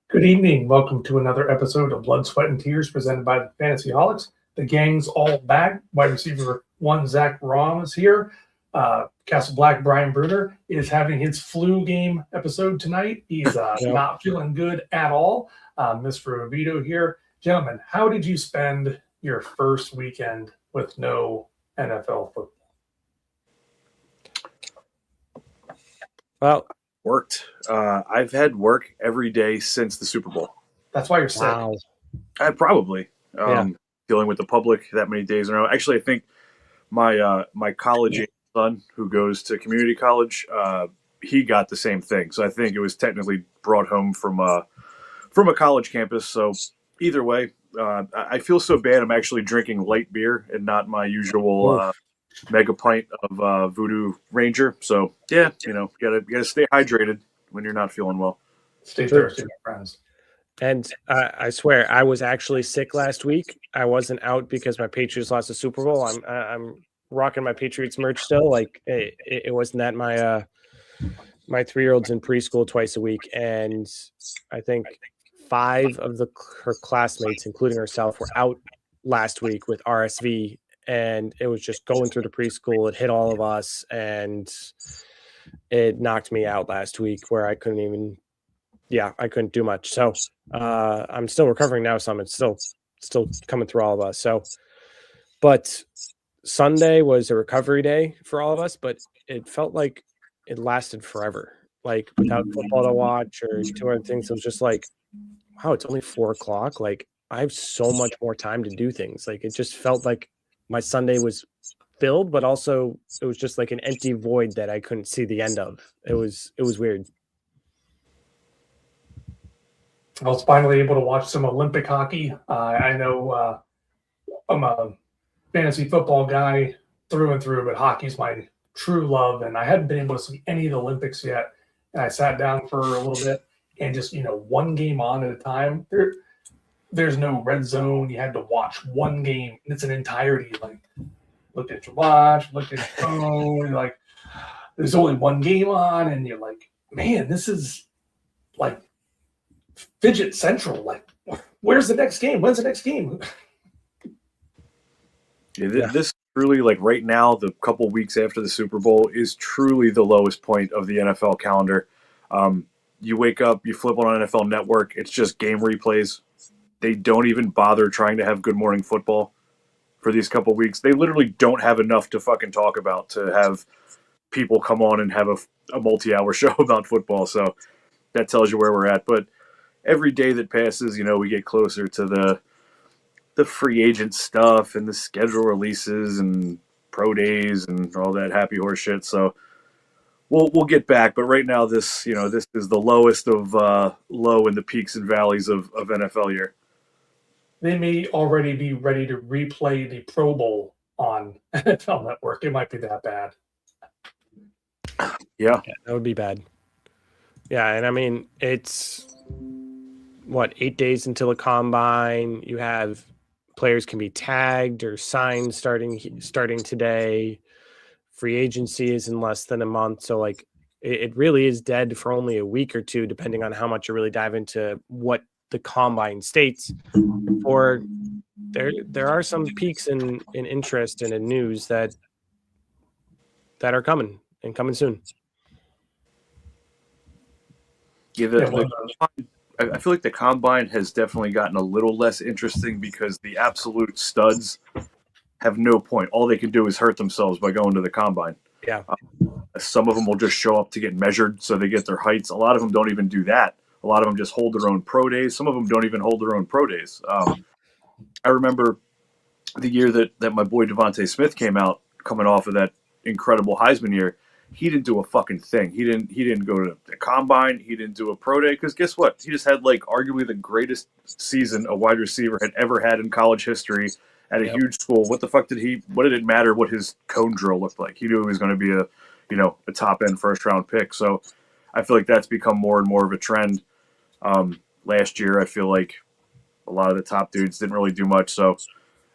Good evening. Welcome to another episode of Blood, Sweat, and Tears presented by the Fantasy Holics. The gang's all back. Wide receiver 1, Zach Rom is here. Castle Black, Brian Bruner, is having his flu game episode tonight. He's not feeling good at all. Mr. Oviedo here. Gentlemen, how did you spend your first weekend with no NFL football? Well, worked. I've had work every day since the Super Bowl. That's why you're sick. Wow. I probably dealing with the public that many days in a row. Actually, I think my college son who goes to community college, he got the same thing. So I think it was technically brought home from a college campus. So either way, I feel so bad. I'm actually drinking light beer and not my usual mega pint of Voodoo Ranger. So yeah, gotta stay hydrated when you're not feeling well. Stay thirsty, my friends. And I swear, I was actually sick last week. I wasn't out because my Patriots lost the Super Bowl. I'm rocking my Patriots merch still. Like it wasn't that my 3-year-old's in preschool twice a week, and I think 5 of her classmates, including herself, were out last week with RSV. And it was just going through the preschool. It hit all of us, and it knocked me out last week where I couldn't do much. So I'm still recovering now. Some it's still coming through all of us. So, but Sunday was a recovery day for all of us, but it felt like it lasted forever. Like without football to watch or 2 other things, it was just like, wow, it's only 4:00. Like I have so much more time to do things. Like it just felt like my Sunday was filled, but also it was just like an empty void that I couldn't see the end of. It was weird. I was finally able to watch some Olympic hockey. I know I'm a fantasy football guy through and through, but hockey's my true love, and I hadn't been able to see any of the Olympics yet. And I sat down for a little bit and just, one game on at a time. There's no red zone. You had to watch one game in its entirety. Like, look at your watch, look at your phone. You're like, there's only one game on, and you're like, man, this is like fidget central. Like, where's the next game? When's the next game? This truly, like right now, the couple weeks after the Super Bowl is truly the lowest point of the NFL calendar. You wake up, you flip on NFL Network, it's just game replays. They don't even bother trying to have Good Morning Football for these couple weeks. They literally don't have enough to fucking talk about to have people come on and have a multi-hour show about football. So that tells you where we're at. But every day that passes, we get closer to the free agent stuff and the schedule releases and pro days and all that happy horse shit. So we'll get back. But right now, this is the lowest of low in the peaks and valleys of NFL year. They may already be ready to replay the Pro Bowl on NFL Network. It might be that bad. Yeah, that would be bad. Yeah, and I mean, it's 8 days until the combine. You have players can be tagged or signed starting today. Free agency is in less than a month. So like it really is dead for only a week or two, depending on how much you really dive into what the combine states. Or there are some peaks in interest and in news that are coming soon. I feel like the combine has definitely gotten a little less interesting because the absolute studs have no point. All they can do is hurt themselves by going to the combine. Yeah. Some of them will just show up to get measured so they get their heights. A lot of them don't even do that. A lot of them just hold their own pro days. Some of them don't even hold their own pro days. I remember the year that my boy Devontae Smith came out, coming off of that incredible Heisman year. He didn't do a fucking thing. He didn't go to the combine. He didn't do a pro day because guess what? He just had like arguably the greatest season a wide receiver had ever had in college history, at a huge school. What did it matter what his cone drill looked like? He knew he was going to be a top end first round pick. So I feel like that's become more and more of a trend. Last year, I feel like a lot of the top dudes didn't really do much. So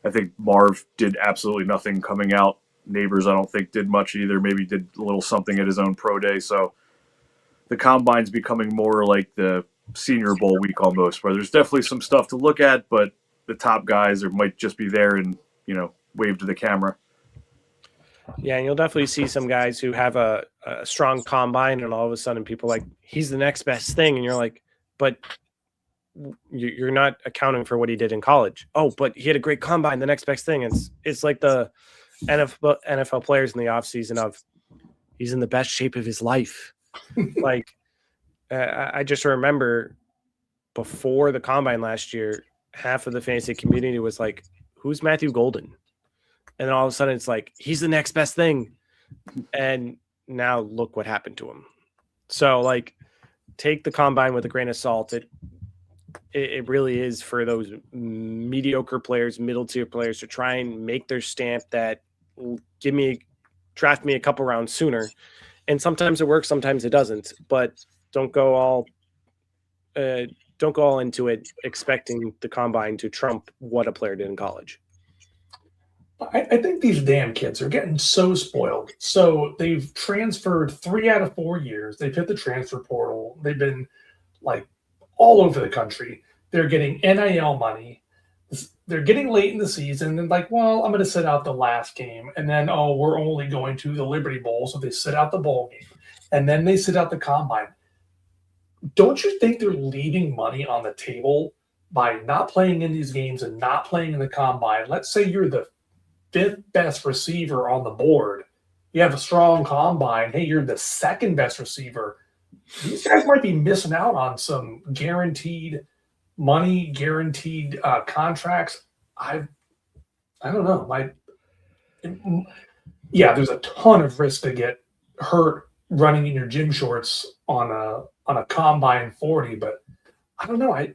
I think Marv did absolutely nothing coming out. Neighbors, I don't think, did much either. Maybe did a little something at his own pro day. So the combine's becoming more like the Senior Bowl week almost, where there's definitely some stuff to look at, but the top guys might just be there and, wave to the camera. Yeah, and you'll definitely see some guys who have a strong combine, and all of a sudden people are like, he's the next best thing. And you're like, but you're not accounting for what he did in college. Oh, but he had a great combine, the next best thing. It's like the NFL players in the offseason of he's in the best shape of his life. Like, I just remember before the combine last year, half of the fantasy community was like, who's Matthew Golden? And then all of a sudden it's like, he's the next best thing. And now look what happened to him. So, like, take the combine with a grain of salt. It really is for those mediocre players, middle tier players, to try and make their stamp that draft me a couple rounds sooner. And sometimes it works, sometimes it doesn't. But don't go all into it expecting the combine to trump what a player did in college. I think these damn kids are getting so spoiled. So they've transferred 3 out of 4 years. They've hit the transfer portal. They've been like all over the country. They're getting NIL money. They're getting late in the season and like, well, I'm going to sit out the last game. And then, we're only going to the Liberty Bowl. So they sit out the bowl game. And then they sit out the combine. Don't you think they're leaving money on the table by not playing in these games and not playing in the combine? Let's say you're the 5th best receiver on the board. You have a strong combine. Hey, you're the 2nd best receiver. These guys might be missing out on some guaranteed money, guaranteed contracts. I don't know. There's a ton of risk to get hurt running in your gym shorts on a combine 40, but I don't know. I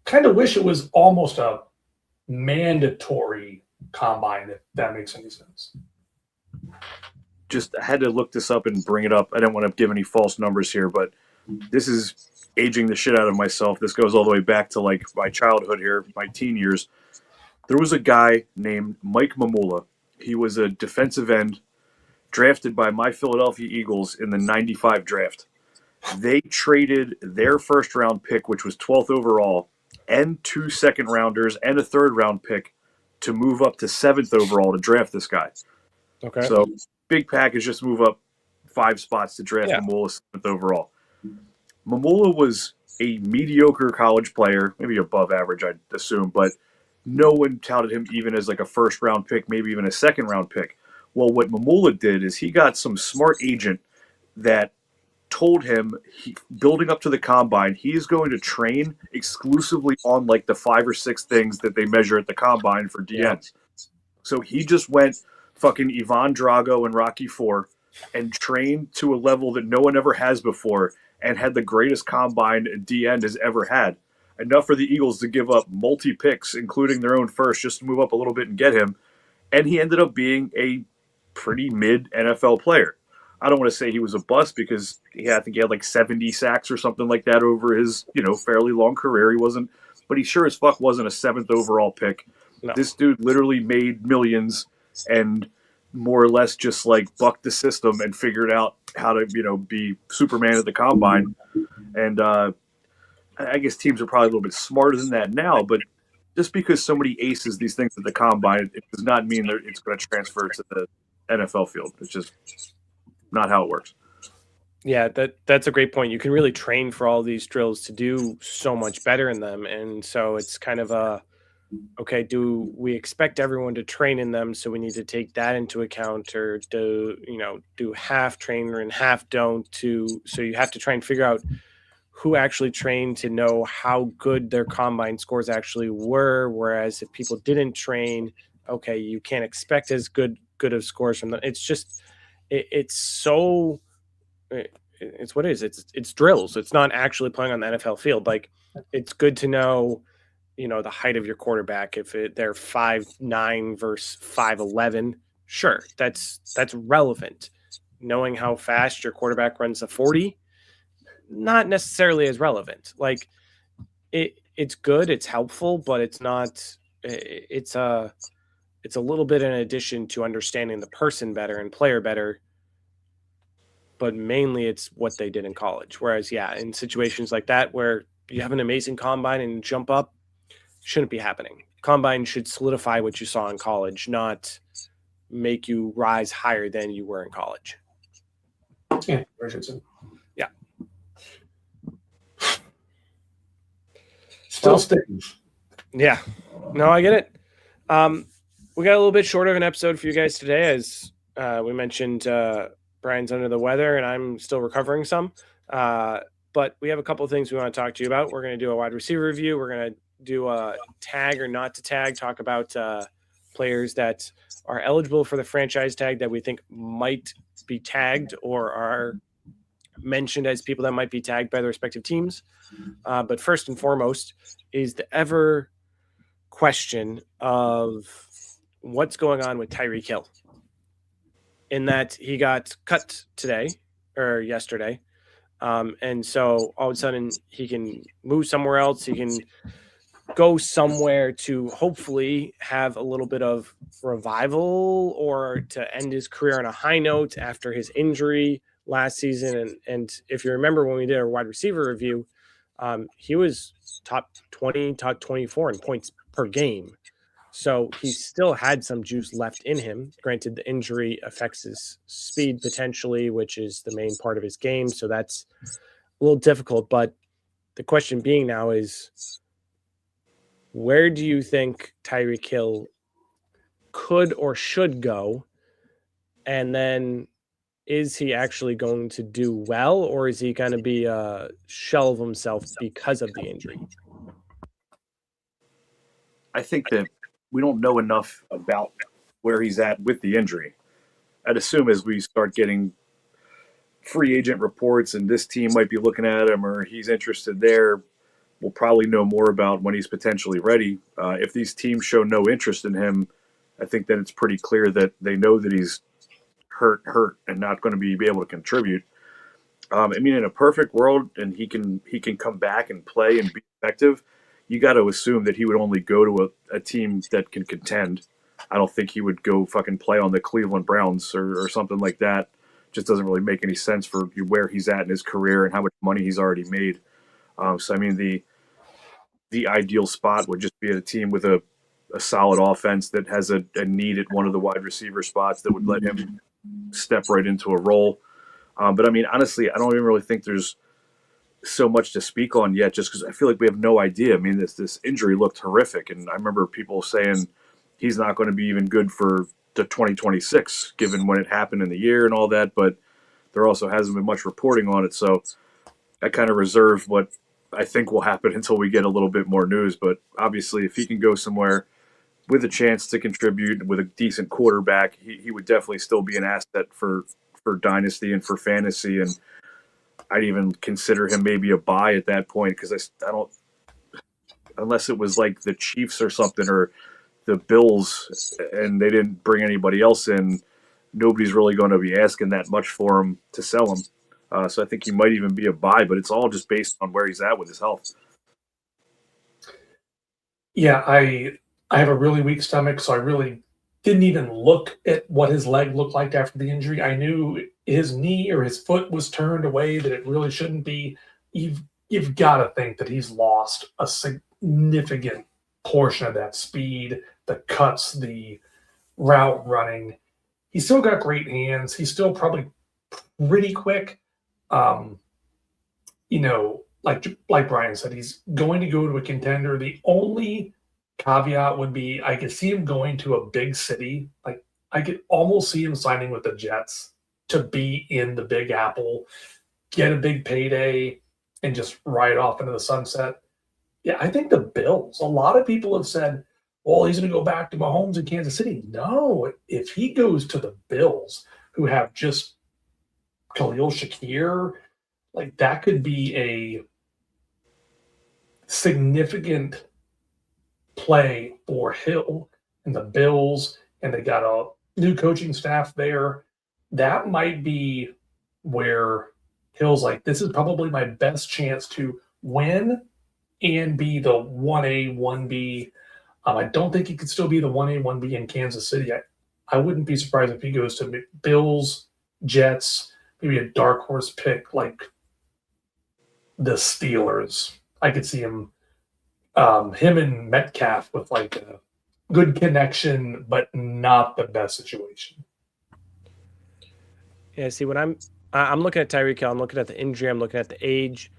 kind of wish it was almost a mandatory combine, if that makes any sense. Just had to look this up and bring it up. I don't want to give any false numbers here, but this is aging the shit out of myself. This goes all the way back to like my childhood here, my teen years. There was a guy named Mike Mamula. He was a defensive end drafted by my Philadelphia Eagles in the 95 draft. They traded their first round pick, which was 12th overall, and 2 second rounders and a 3rd round pick to move up to 7th overall to draft this guy. Okay. So big package, just move up 5 spots to draft Mamula 7th overall. Mamula was a mediocre college player, maybe above average, I'd assume, but no one touted him even as like a first round pick, maybe even a 2nd round pick. Well, what Mamula did is he got some smart agent that told him, building up to the combine, he is going to train exclusively on like the 5 or 6 things that they measure at the combine for DNs. Yeah. So he just went fucking Ivan Drago and Rocky IV and trained to a level that no one ever has before and had the greatest combine a DN has ever had. Enough for the Eagles to give up multi-picks, including their own first, just to move up a little bit and get him. And he ended up being a pretty mid NFL player. I don't want to say he was a bust because I think he had like 70 sacks or something like that over his, fairly long career. He wasn't, but he sure as fuck wasn't a 7th overall pick. No. This dude literally made millions and more or less just like bucked the system and figured out how to, be Superman at the combine. And I guess teams are probably a little bit smarter than that now, but just because somebody aces these things at the combine, it does not mean that it's going to transfer to the NFL field. It's just not how it works. Yeah, that's a great point. You can really train for all these drills to do so much better in them. And so it's kind of okay, do we expect everyone to train in them? So we need to take that into account, or do half train and half don't so you have to try and figure out who actually trained to know how good their combine scores actually were. Whereas if people didn't train, okay, you can't expect as good of scores from them. It's just, it's what it is. It's drills. It's not actually playing on the NFL field. Like, it's good to know the height of your quarterback. If they're 5'9" versus 5'11", sure, that's relevant. Knowing how fast your quarterback runs a 40, not necessarily as relevant. Like it's good, it's helpful, but it's not. It's a little bit in addition to understanding the person better and player better. But mainly it's what they did in college. Whereas, in situations like that where you have an amazing combine and jump up, shouldn't be happening. Combine should solidify what you saw in college, not make you rise higher than you were in college. Yeah, Richardson. Yeah. Still sticking. Yeah. No, I get it. We got a little bit shorter of an episode for you guys today, as we mentioned. Brian's under the weather, and I'm still recovering some. But we have a couple of things we want to talk to you about. We're going to do a wide receiver review. We're going to do a tag or not to tag, talk about players that are eligible for the franchise tag that we think might be tagged or are mentioned as people that might be tagged by the respective teams. But first and foremost is the ever question of what's going on with Tyreek Hill. In that he got cut today or yesterday. And so all of a sudden he can move somewhere else. He can go somewhere to hopefully have a little bit of revival or to end his career on a high note after his injury last season. And if you remember when we did our wide receiver review, he was top 20, top 24 in points per game. So he still had some juice left in him. Granted, the injury affects his speed potentially, which is the main part of his game. So that's a little difficult. But the question being now is, where do you think Tyreek Hill could or should go? And then is he actually going to do well, or is he going to be a shell of himself because of the injury? I think that we don't know enough about where he's at with the injury. I'd assume as we start getting free agent reports and this team might be looking at him or he's interested there, we'll probably know more about when he's potentially ready. If these teams show no interest in him, I think that it's pretty clear that they know that he's hurt and not going to be able to contribute. In a perfect world and he can come back and play and be effective, you got to assume that he would only go to a team that can contend. I don't think he would go fucking play on the Cleveland Browns or something like that. Just doesn't really make any sense for where he's at in his career and how much money he's already made. The ideal spot would just be a team with a solid offense that has a need at one of the wide receiver spots that would let him step right into a role. Honestly, I don't even really think there's so much to speak on yet, just because I feel like we have no idea. This injury looked horrific, and I remember people saying he's not going to be even good for the 2026, given when it happened in the year and all that. But there also hasn't been much reporting on it, so I kind of reserve what I think will happen until we get a little bit more news. But obviously, if he can go somewhere with a chance to contribute with a decent quarterback, he would definitely still be an asset for dynasty and for fantasy. And I'd even consider him maybe a buy at that point, because I don't, unless it was like the Chiefs or something or the Bills and they didn't bring anybody else in, nobody's really going to be asking that much for him to sell him. So I think he might even be a buy, but it's all just based on where he's at with his health. Yeah, I have a really weak stomach, so I really didn't even look at what his leg looked like after the injury. I knew his knee or his foot was turned away, that it really shouldn't be. You've got to think that he's lost a significant portion of that speed, the cuts, the route running. He's still got great hands. He's still probably pretty quick. Like Brian said, he's going to go to a contender. The only caveat would be I could see him going to a big city. Like I could almost see him signing with the Jets to be in the Big Apple, get a big payday, and just ride off into the sunset. Yeah, I think the Bills. A lot of people have said, well, he's going to go back to Mahomes in Kansas City. No, if he goes to the Bills, who have just Khalil Shakir, like that could be a significant play for Hill and the Bills, and they got a new coaching staff there. That might be where Hill's like, this is probably my best chance to win and be the 1A, 1B. I don't think he could still be the 1A, 1B in Kansas City. I wouldn't be surprised if he goes to Bills, Jets, maybe a dark horse pick like the Steelers. I could see him and Metcalf with like a good connection, but not the best situation. Yeah, see, when I'm looking at Tyreek Hill, I'm looking at the injury, I'm looking at the age.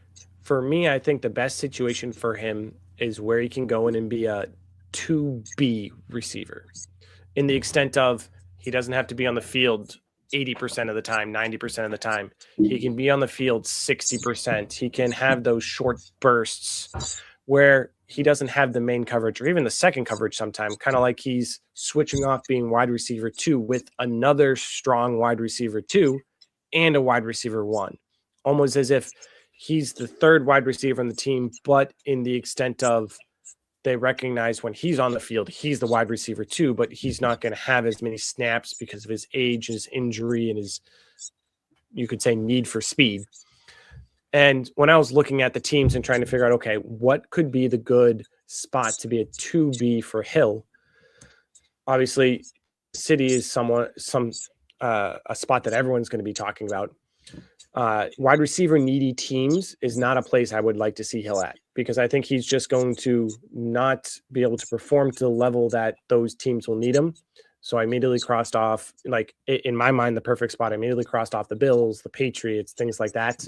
For me, I think the best situation for him is where he can go in and be a 2B receiver, in the extent of he doesn't have to be on the field 80% of the time, 90% of the time. He can be on the field 60%. He can have those short bursts where he doesn't have the main coverage or even the second coverage sometimes, kind of like he's switching off being wide receiver 2 with another strong wide receiver 2 and a wide receiver 1, almost as if he's the third wide receiver on the team, but in the extent of they recognize when he's on the field, he's the wide receiver 2, but he's not going to have as many snaps because of his age, his injury, and his, you could say, need for speed. And when I was looking at the teams and trying to figure out, okay, what could be the good spot to be a 2B for Hill? Obviously, City is a spot that everyone's going to be talking about. Wide receiver needy teams is not a place I would like to see Hill at, because I think he's just going to not be able to perform to the level that those teams will need him. So I immediately crossed off, like in my mind, the perfect spot. I immediately crossed off the Bills, the Patriots, things like that.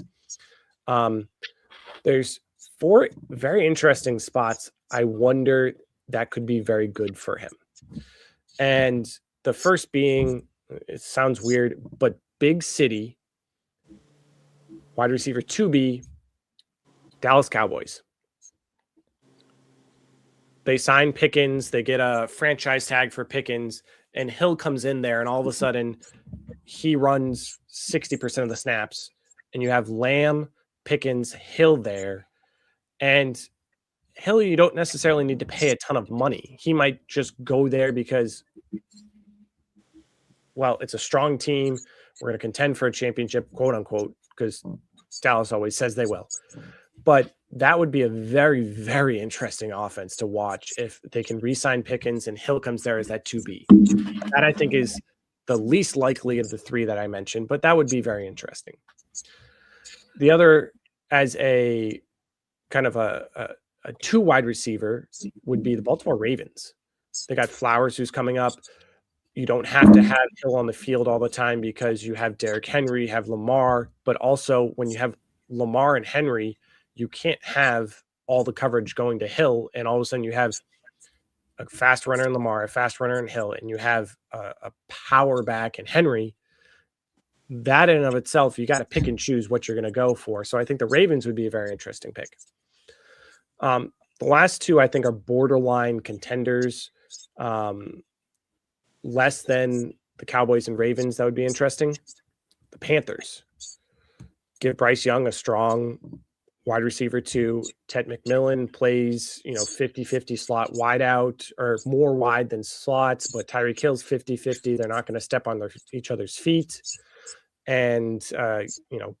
There's 4 very interesting spots I wonder that could be very good for him. And the first being, it sounds weird, but big city, wide receiver 2B, Dallas Cowboys. They sign Pickens, they get a franchise tag for Pickens, and Hill comes in there, and all of a sudden he runs 60% of the snaps, and you have Lamb, Pickens, Hill there. And Hill, you don't necessarily need to pay a ton of money. He might just go there because, well, it's a strong team. We're going to contend for a championship, quote unquote, because Dallas always says they will. But that would be a very, very interesting offense to watch if they can re-sign Pickens and Hill comes there as that 2B. That I think is the least likely of the 3 that I mentioned, but that would be very interesting. The other, as a kind of a 2 wide receiver, would be the Baltimore Ravens. They got Flowers, who's coming up. You don't have to have Hill on the field all the time because you have Derrick Henry, you have Lamar, but also when you have Lamar and Henry, you can't have all the coverage going to Hill, and all of a sudden you have a fast runner in Lamar, a fast runner in Hill, and you have a power back in Henry. That in and of itself, you got to pick and choose what you're going to go for. So I think the Ravens would be a very interesting pick. The last 2, I think, are borderline contenders. Less than the Cowboys and Ravens, that would be interesting. The Panthers. Give Bryce Young a strong wide receiver 2. Ted McMillan plays, 50-50 slot wide out, or more wide than slots, but Tyreek Hill's 50-50. They're not going to step on each other's feet and,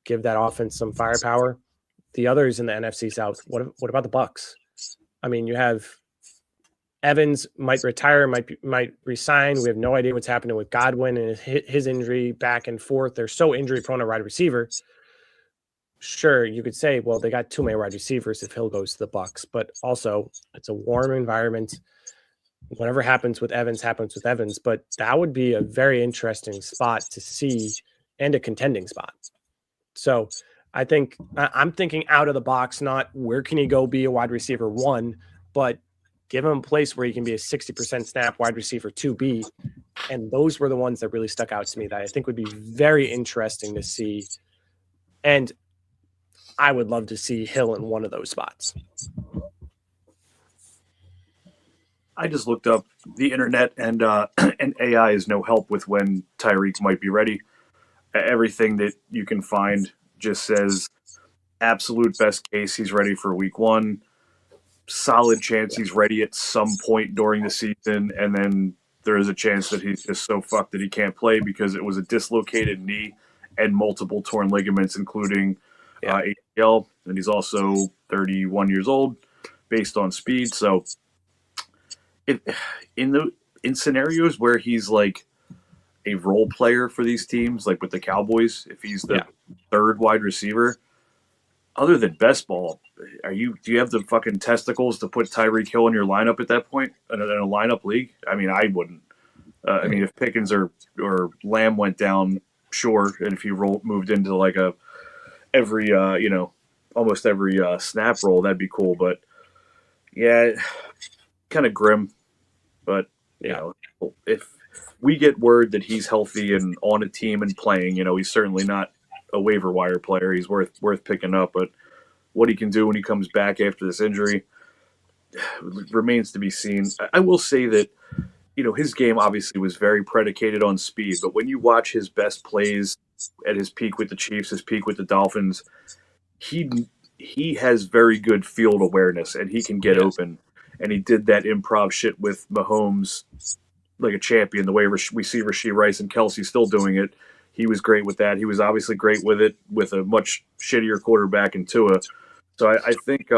give that offense some firepower. The others in the NFC South, what about the Bucs? I mean, you have Evans might retire, might resign. We have no idea what's happening with Godwin and his injury back and forth. They're so injury prone at wide receiver. Sure, you could say, well, they got 2 many wide receivers if Hill goes to the Bucs, but also it's a warm environment. Whatever happens with Evans happens with Evans, but that would be a very interesting spot to see and a contending spot. So I think I'm thinking out of the box, not where can he go be a wide receiver 1, but give him a place where he can be a 60% snap wide receiver 2B. And those were the ones that really stuck out to me that I think would be very interesting to see. And I would love to see Hill in one of those spots. I just looked up the internet, and AI is no help with when Tyreek might be ready. Everything that you can find just says absolute best case, he's ready for week 1. solid chance he's ready at some point during the season, and then there is a chance that he's just so fucked that he can't play because it was a dislocated knee and multiple torn ligaments, including ACL, and he's also 31 years old based on speed. So in scenarios where he's like a role player for these teams, like with the Cowboys, if he's the third wide receiver, other than best ball, do you have the fucking testicles to put Tyreek Hill in your lineup at that point in a lineup league? I mean, I wouldn't. I mean, if Pickens or Lamb went down, sure, and if he moved into like almost every snap role, that'd be cool. But yeah, kind of grim. But you know, if we get word that he's healthy and on a team and playing, you know, he's certainly not a waiver wire player. He's worth picking up, but what he can do when he comes back after this injury remains to be seen. I will say that, you know, his game obviously was very predicated on speed, but when you watch his best plays at his peak with the Chiefs, his peak with the Dolphins, he has very good field awareness and he can get open. And he did that improv shit with Mahomes like a champion, the way we see Rashee Rice and Kelsey still doing it. He was great with that. He was obviously great with it with a much shittier quarterback in Tua. So I think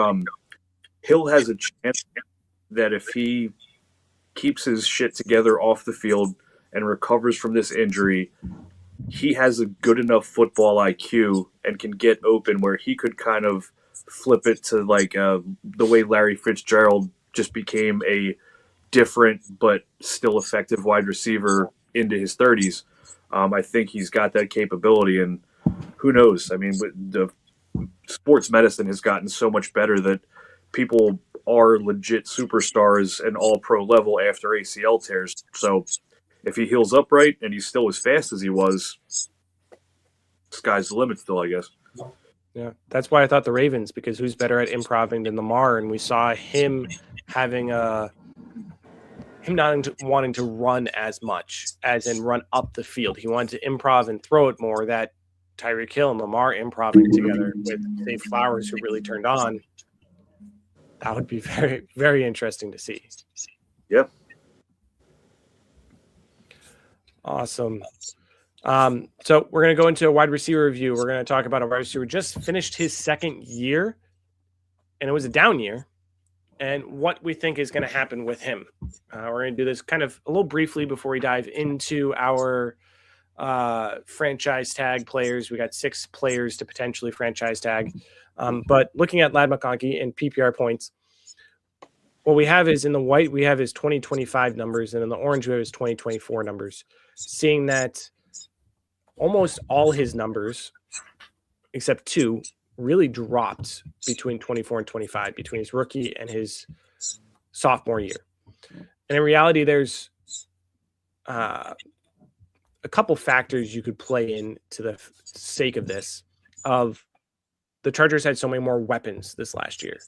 Hill has a chance that if he keeps his shit together off the field and recovers from this injury, he has a good enough football IQ and can get open where he could kind of flip it to like the way Larry Fitzgerald just became a different but still effective wide receiver into his 30s. I think he's got that capability, and who knows? I mean, the sports medicine has gotten so much better that people are legit superstars and all-pro level after ACL tears. So if he heals up right and he's still as fast as he was, sky's the limit still, I guess. Yeah, that's why I thought the Ravens, because who's better at improvising than Lamar, and we saw him having him not wanting to run as much, as in run up the field. He wanted to improv and throw it more. That Tyreek Hill and Lamar improving together with Dave Flowers, who really turned on, that would be very, very interesting to see. Yep. Awesome. So we're going to go into a wide receiver review. We're going to talk about a wide receiver who just finished his second year, and it was a down year, and what we think is going to happen with him. We're going to do this kind of a little briefly before we dive into our franchise tag players. We got 6 players to potentially franchise tag. But looking at Ladd McConkey and PPR points, what we have is in the white, we have his 2025 numbers, and in the orange, we have his 2024 numbers. Seeing that almost all his numbers, except 2, really dropped between 24 and 25, between his rookie and his sophomore year. And in reality, there's a couple factors you could play in to the sake of this. Of the Chargers had so many more weapons this last year.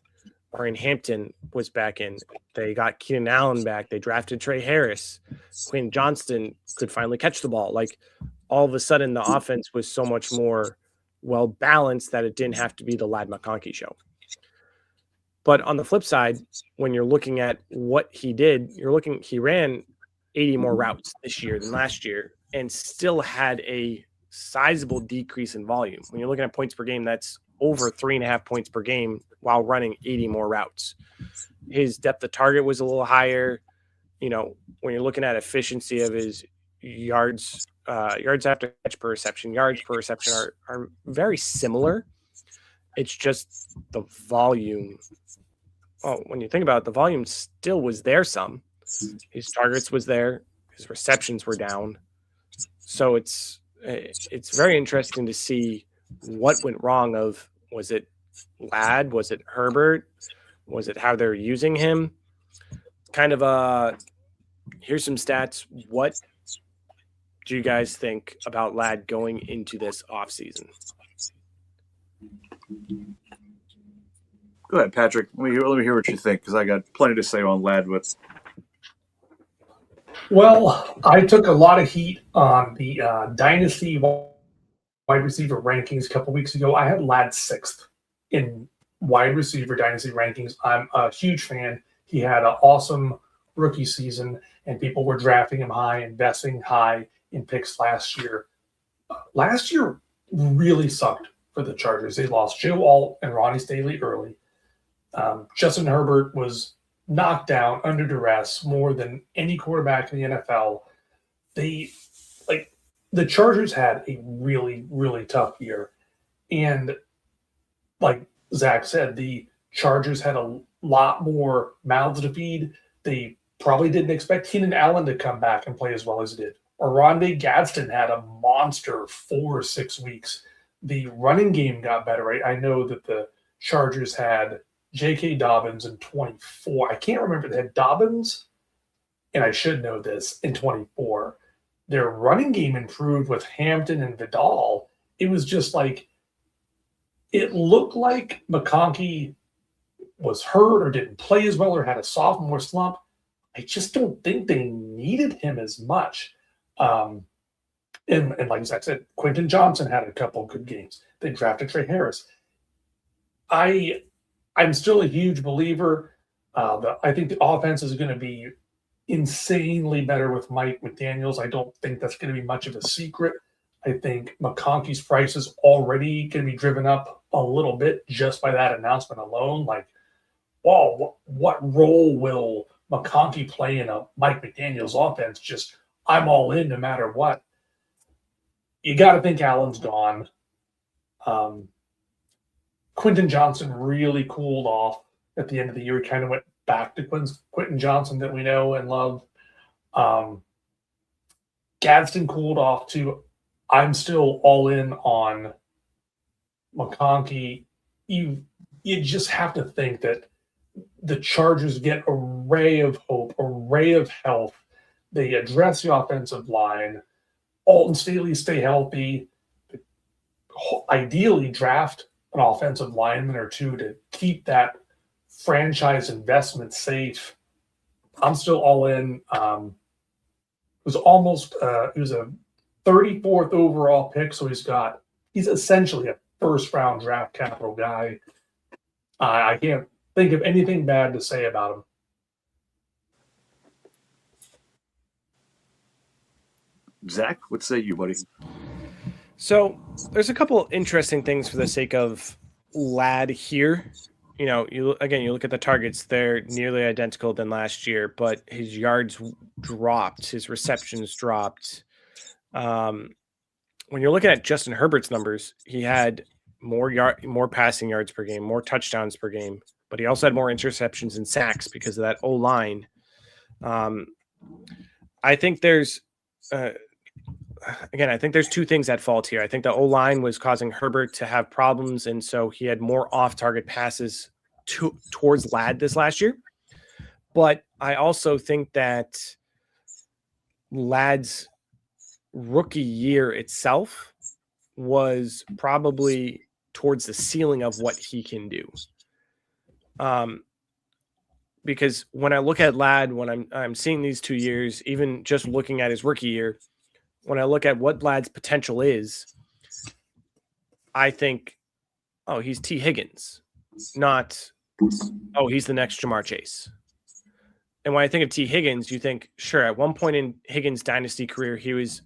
Brian Hampton was back in. They got Keenan Allen back. They drafted Trey Harris. Quinn Johnston could finally catch the ball. Like, all of a sudden, the offense was so much more well-balanced that it didn't have to be the Ladd McConkey show. But on the flip side, when you're looking at what he did, he ran 80 more routes this year than last year and still had a sizable decrease in volume. When you're looking at points per game, that's over 3.5 points per game while running 80 more routes. His depth of target was a little higher. You know, when you're looking at efficiency of his yards after catch per reception, yards per reception are very similar. It's just the volume. Oh, when you think about it, the volume still was there some. His targets was there. His receptions were down. So it's very interesting to see what went wrong. Was it Ladd? Was it Herbert? Was it how they're using him? Kind of here's some stats. What do you guys think about Ladd going into this offseason? Go ahead, Patrick. Let me hear what you think, because I got plenty to say on Ladd. But well, I took a lot of heat on the dynasty wide receiver rankings a couple weeks ago. I had Ladd 6th in wide receiver dynasty rankings. I'm a huge fan. He had an awesome rookie season, and people were drafting him high, investing high in picks last year. Last year really sucked for the Chargers. They lost Joe Alt and Ronnie Staley early. Justin Herbert was knocked down under duress more than any quarterback in the NFL. The Chargers had a really, really tough year. And like Zach said, the Chargers had a lot more mouths to feed. They probably didn't expect Keenan Allen to come back and play as well as he did. Oronde Gadsden had a monster 4 or 6 weeks. The running game got better, right? I know that the Chargers had J.K. Dobbins in 24. I can't remember. They had Dobbins, and I should know this, in 24. Their running game improved with Hampton and Vidal. It was just like, it looked like McConkey was hurt or didn't play as well or had a sophomore slump. I just don't think they needed him as much. And like Zach said, Quentin Johnson had a couple good games. They drafted Trey Harris. I'm still a huge believer. I think the offense is going to be insanely better with Mike McDaniels. I don't think that's going to be much of a secret. I think McConkey's price is already going to be driven up a little bit just by that announcement alone. Like, wow, what role will McConkey play in a Mike McDaniels offense? Just, I'm all in no matter what. You got to think Allen's gone. Quentin Johnson really cooled off at the end of the year. He kind of went back to Quentin Johnson that we know and love. Gadsden cooled off too. I'm still all in on McConkey. You just have to think that the Chargers get a ray of hope, a ray of health. They address the offensive line. Alton Staley stay healthy. Ideally, draft an offensive lineman or two to keep that franchise investment safe. I'm still all in. It was a 34th overall pick, so he's essentially a first round draft capital guy. I can't think of anything bad to say about him. Zach, what say you, buddy? So there's a couple interesting things for the sake of Ladd here. You know, you look at the targets, they're nearly identical than last year, but his yards dropped, his receptions dropped. When you're looking at Justin Herbert's numbers, he had more passing yards per game, more touchdowns per game, but he also had more interceptions and sacks because of that O-line. I think there's two things at fault here. I think the O-line was causing Herbert to have problems, and so he had more off-target passes towards Ladd this last year. But I also think that Ladd's rookie year itself was probably towards the ceiling of what he can do. Because when I look at Ladd, when I'm seeing these 2 years, even just looking at his rookie year, when I look at what Ladd's potential is, I think, oh, he's T. Higgins, not, oh, he's the next Jamar Chase. And when I think of T. Higgins, you think, sure, at one point in Higgins' dynasty career, he was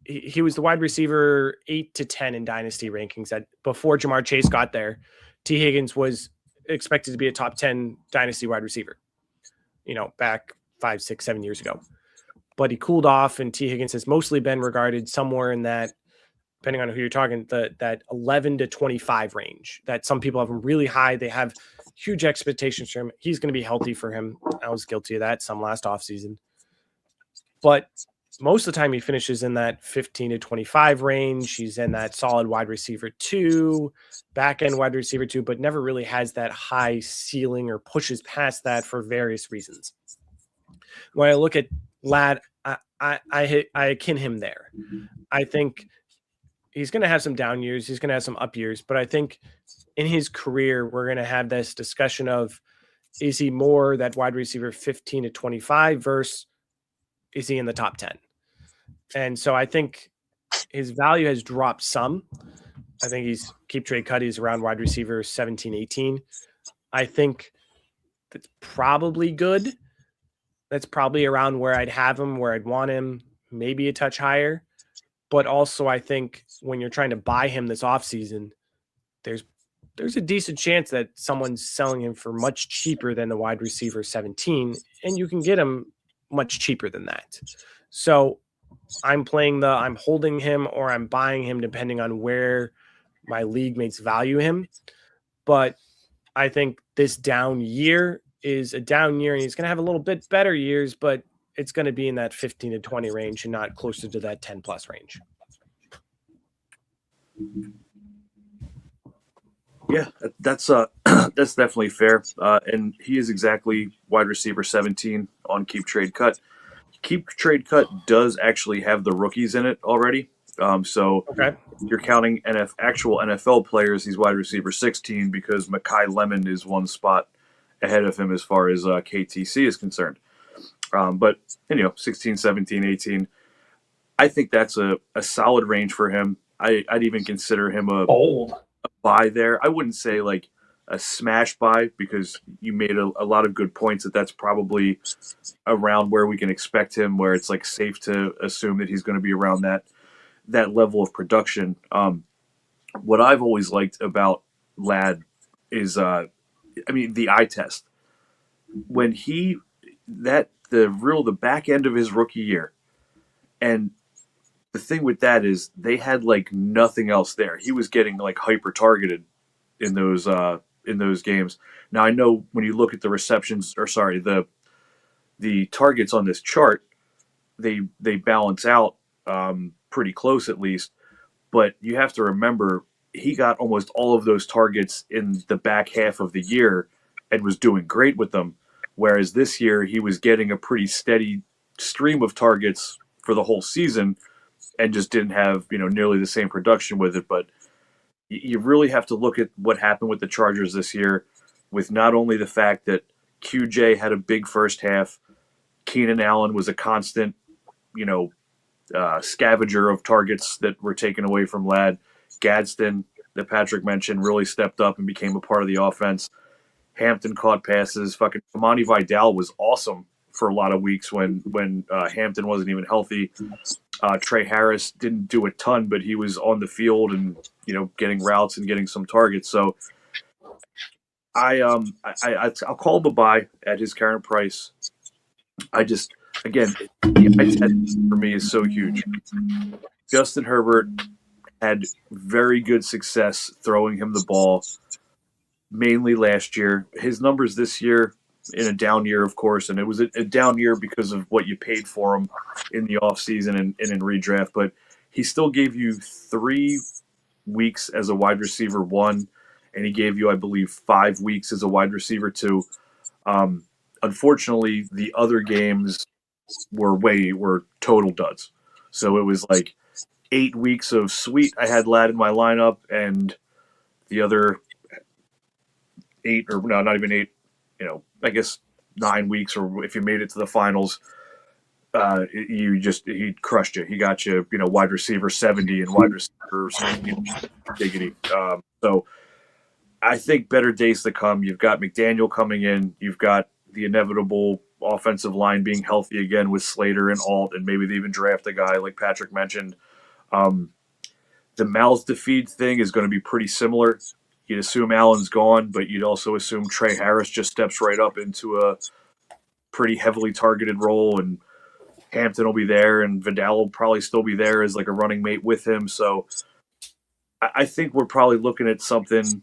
the wide receiver 8 to 10 in dynasty rankings. That before Jamar Chase got there, T. Higgins was expected to be a top 10 dynasty wide receiver, back 5, 6, 7 years ago. But he cooled off, and T. Higgins has mostly been regarded somewhere in that, depending on who you're talking, that 11 to 25 range. That some people have him really high. They have huge expectations for him. He's going to be healthy for him. I was guilty of that some last offseason. But most of the time he finishes in that 15 to 25 range. He's in that solid wide receiver 2, back-end wide receiver 2, but never really has that high ceiling or pushes past that for various reasons. When I look at Ladd, I akin him there. I think he's going to have some down years. He's going to have some up years. But I think in his career, we're going to have this discussion of, is he more that wide receiver 15 to 25 versus is he in the top 10? And so I think his value has dropped some. I think he's keep trade cut. He's around wide receiver 17, 18. I think that's probably good. That's probably around where I'd have him, where I'd want him, maybe a touch higher. But also, I think when you're trying to buy him this offseason, there's a decent chance that someone's selling him for much cheaper than the wide receiver 17, and you can get him much cheaper than that. So I'm holding him or I'm buying him depending on where my league mates value him. But I think this down year is a down year, and he's going to have a little bit better years, but it's going to be in that 15 to 20 range and not closer to that 10 plus range. Yeah, that's that's definitely fair. And he is exactly wide receiver 17 on Keep Trade Cut. Keep Trade Cut does actually have the rookies in it already. So Okay. if you're counting actual NFL players, he's wide receiver 16 because Mekhi Lemon is one spot ahead of him as far as KTC is concerned. But 16, 17, 18. I think that's a solid range for him. I'd even consider him a Bold. buy there. I wouldn't say like a smash buy because you made a lot of good points that's probably around where we can expect him, where it's like safe to assume that he's going to be around that level of production. What I've always liked about Ladd is, the eye test. When the back end of his rookie year, and the thing with that is they had like nothing else there. He was getting like hyper targeted in those games. Now I know when you look at the the targets on this chart, they balance out pretty close at least. But you have to remember he got almost all of those targets in the back half of the year and was doing great with them. Whereas this year he was getting a pretty steady stream of targets for the whole season and just didn't have, nearly the same production with it. But you really have to look at what happened with the Chargers this year, with not only the fact that QJ had a big first half, Keenan Allen was a constant, scavenger of targets that were taken away from Ladd. Gadsden, that Patrick mentioned, really stepped up and became a part of the offense. Hampton caught passes. Fucking Amani Vidal was awesome for a lot of weeks when Hampton wasn't even healthy. Trey Harris didn't do a ton, but he was on the field and getting routes and getting some targets. So I'll call him a buy at his current price. Again, the eye test for me is so huge. Justin Herbert had very good success throwing him the ball, mainly last year. His numbers this year, in a down year, of course, and it was a down year because of what you paid for him in the offseason and in redraft, but he still gave you 3 weeks as a wide receiver 1, and he gave you, I believe, 5 weeks as a wide receiver 2. Unfortunately, the other games were total duds. So it was like 8 weeks of sweet, I had Ladd in my lineup, and the other 8, or no, not even 8, I guess 9 weeks, or if you made it to the finals, he crushed you. He got you, wide receiver 70 and wide receiver diggity. So I think better days to come. You've got McDaniel coming in. You've got the inevitable offensive line being healthy again with Slater and Alt, and maybe they even draft a guy like Patrick mentioned. The mouths to feed thing is going to be pretty similar. You'd assume Allen's gone, but you'd also assume Trey Harris just steps right up into a pretty heavily targeted role, and Hampton will be there, and Vidal will probably still be there as like a running mate with him. So I think we're probably looking at something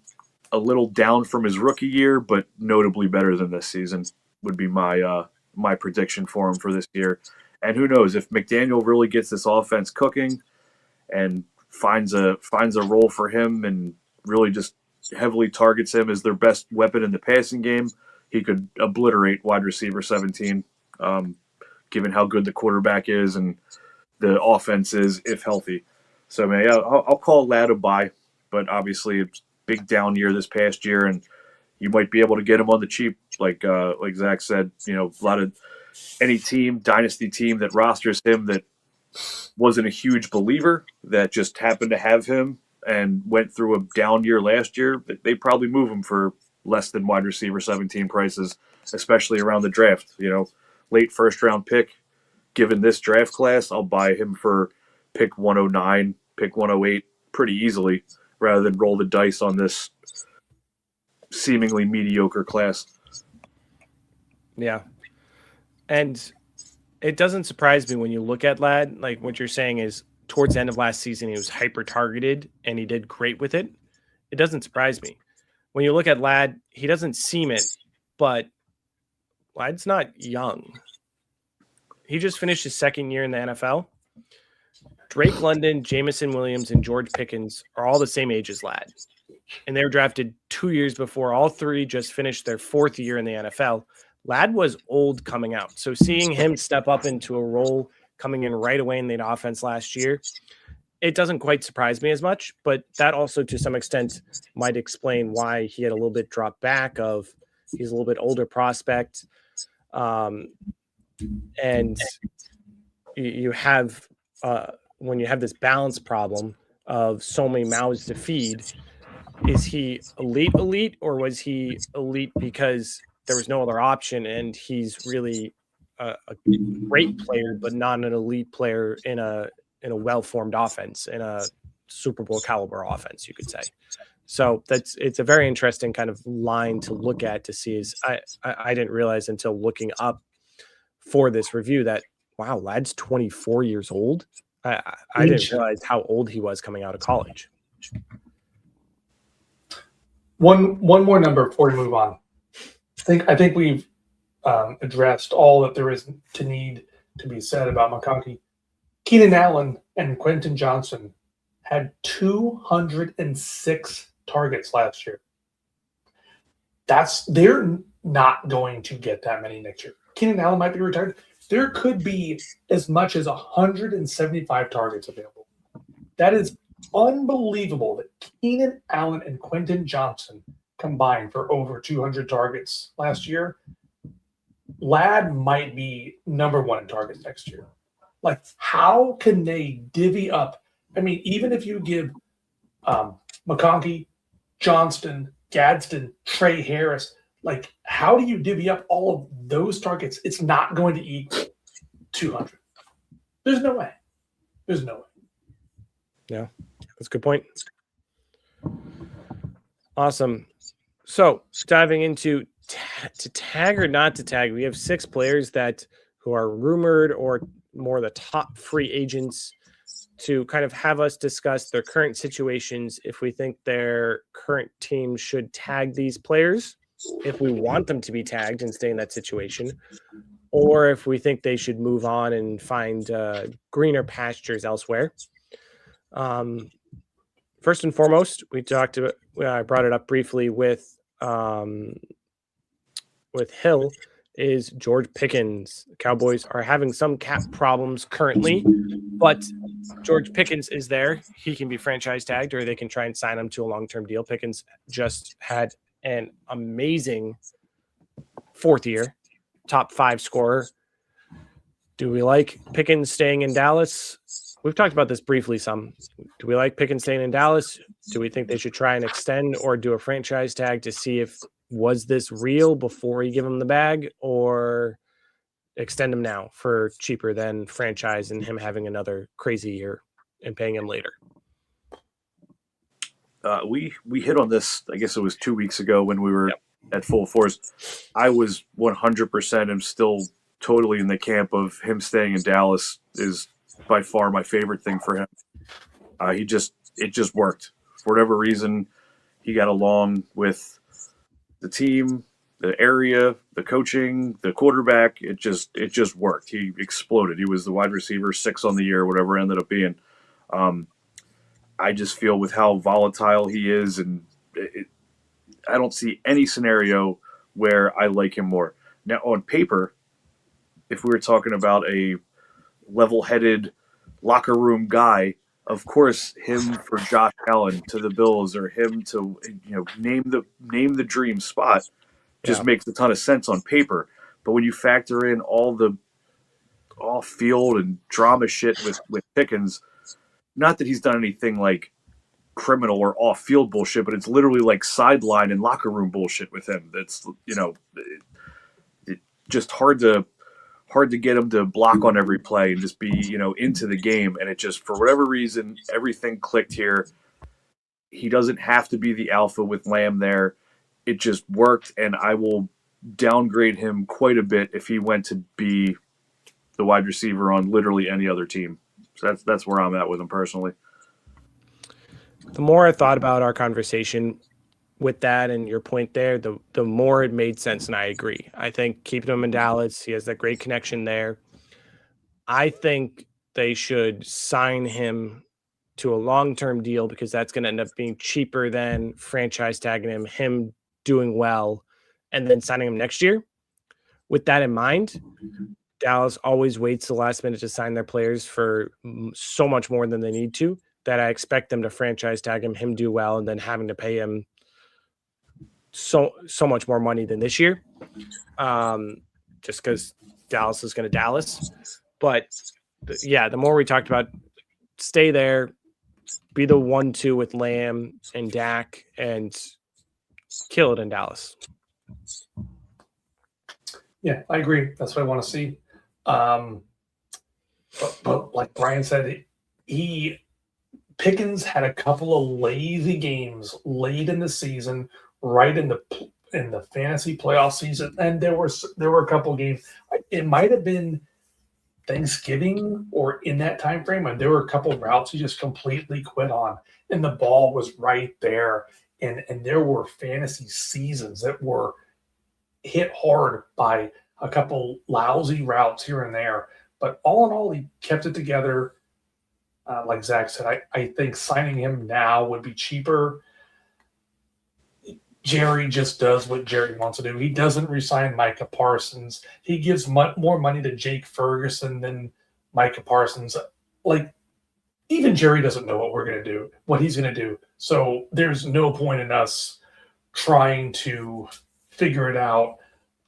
a little down from his rookie year, but notably better than this season would be my prediction for him for this year. And who knows, if McDaniel really gets this offense cooking and finds a role for him and really just heavily targets him as their best weapon in the passing game, he could obliterate wide receiver 17, given how good the quarterback is and the offense is, if healthy. So, man, yeah, I'll call Ladd a buy, but obviously it's big down year this past year, and you might be able to get him on the cheap, like Zach said. A lot of any team, dynasty team that rosters him that wasn't a huge believer that just happened to have him and went through a down year last year, they probably move him for less than wide receiver 17 prices, especially around the draft. Late first round pick. Given this draft class, I'll buy him for pick 109, pick 108 pretty easily, rather than roll the dice on this seemingly mediocre class. Yeah. And it doesn't surprise me when you look at Ladd, like what you're saying is towards the end of last season, he was hyper targeted and he did great with it. It doesn't surprise me. When you look at Ladd, he doesn't seem it, but Ladd's not young. He just finished his second year in the NFL. Drake London, Jamison Williams, and George Pickens are all the same age as Ladd. And they were drafted 2 years before. All three just finished their fourth year in the NFL. Ladd was old coming out. So seeing him step up into a role coming in right away in the offense last year, it doesn't quite surprise me as much. But that also to some extent might explain why he had a little bit drop back of he's a little bit older prospect. And you have when you have this balance problem of so many mouths to feed, is he elite, or was he elite because there was no other option and he's really a great player, but not an elite player in a well-formed offense, in a Super Bowl caliber offense, you could say. So it's a very interesting kind of line to look at to see. I didn't realize until looking up for this review that, wow, Ladd's 24 years old. I didn't realize how old he was coming out of college. One more number before we move on. I think we've addressed all that there is to need to be said about McConkey. Keenan Allen and Quentin Johnson had 206 targets last year. They're not going to get that many next year. Keenan Allen might be retired. There could be as much as 175 targets available. That is unbelievable that Keenan Allen and Quentin Johnson combined for over 200 targets last year. Ladd might be number one in targets next year. Like, how can they divvy up? I mean, even if you give McConkey, Johnston, Gadsden, Trey Harris, like, how do you divvy up all of those targets? It's not going to equal 200. There's no way. Yeah, that's a good point. Awesome. So diving into to tag or not to tag, we have 6 players who are rumored or more the top free agents to kind of have us discuss their current situations, if we think their current team should tag these players, if we want them to be tagged and stay in that situation, or if we think they should move on and find greener pastures elsewhere. First and foremost, I brought it up briefly with Hill, is George Pickens. The Cowboys are having some cap problems currently, but George Pickens is there. He can be franchise tagged, or they can try and sign him to a long-term deal. Pickens just had an amazing fourth year, top 5 scorer. Do we like Pickens staying in Dallas? We've talked about this briefly some. Do we like Pickens staying in Dallas? Do we think they should try and extend or do a franchise tag to see if was this real before you give him the bag, or extend him now for cheaper than franchise and him having another crazy year and paying him later? We hit on this, I guess it was 2 weeks ago when we were at Full Force. I was 100% and still totally in the camp of him staying in Dallas is by far my favorite thing for him. It just worked. For whatever reason, he got along with the team, the area, the coaching, the quarterback. It just worked. He exploded. He was the wide receiver 6 on the year, whatever it ended up being. I just feel with how volatile he is, and I don't see any scenario where I like him more. Now, on paper, if we were talking about a level-headed locker room guy, of course, him for Josh Allen to the Bills, or him to name the dream spot, just makes a ton of sense on paper. But when you factor in all the off-field and drama shit with Pickens, not that he's done anything like criminal or off-field bullshit, but it's literally like sideline and locker room bullshit with him. That's, it just hard to get him to block on every play and just be, into the game. And it just, for whatever reason, everything clicked here. He doesn't have to be the alpha with Lamb there. It just worked, and I will downgrade him quite a bit if he went to be the wide receiver on literally any other team. So that's where I'm at with him personally. The more I thought about our conversation with that and your point there, the more it made sense, and I agree. I think keeping him in Dallas, he has that great connection there. I think they should sign him to a long-term deal because that's going to end up being cheaper than franchise tagging him doing well, and then signing him next year. With that in mind, Dallas always waits the last minute to sign their players for so much more than they need to, that I expect them to franchise tag him do well, and then having to pay him so much more money than this year, just because Dallas is going to Dallas. But yeah, the more we talked about, stay there, be the 1-2 with Lamb and Dak, and kill it in Dallas. Yeah, I agree. That's what I want to see. But like Brian said, Pickens had a couple of lazy games late in the season, right in the fantasy playoff season, and there were a couple of games. It might have been Thanksgiving or in that time frame, and there were a couple of routes he just completely quit on, and the ball was right there. And there were fantasy seasons that were hit hard by a couple lousy routes here and there. But all in all, he kept it together. Like Zach said, I think signing him now would be cheaper. Jerry just does what Jerry wants to do. He doesn't resign Micah Parsons. He gives more money to Jake Ferguson than Micah Parsons. Like, even Jerry doesn't know what he's going to do. So there's no point in us trying to figure it out.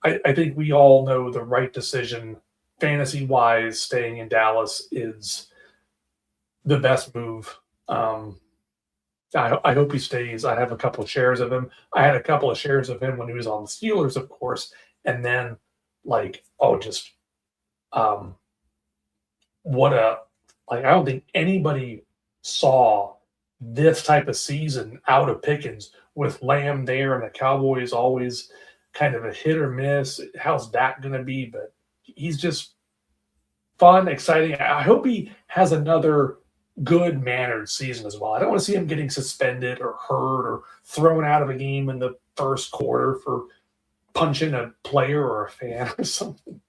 I think we all know the right decision, fantasy-wise, staying in Dallas is the best move. I hope he stays. I have a couple of shares of him. I had a couple of shares of him when he was on the Steelers, of course. And then, I don't think anybody saw this type of season out of Pickens with Lamb there, and the Cowboys always kind of a hit or miss. How's that going to be? But he's just fun, exciting. I hope he has another good-mannered season as well. I don't want to see him getting suspended or hurt or thrown out of a game in the first quarter for punching a player or a fan or something.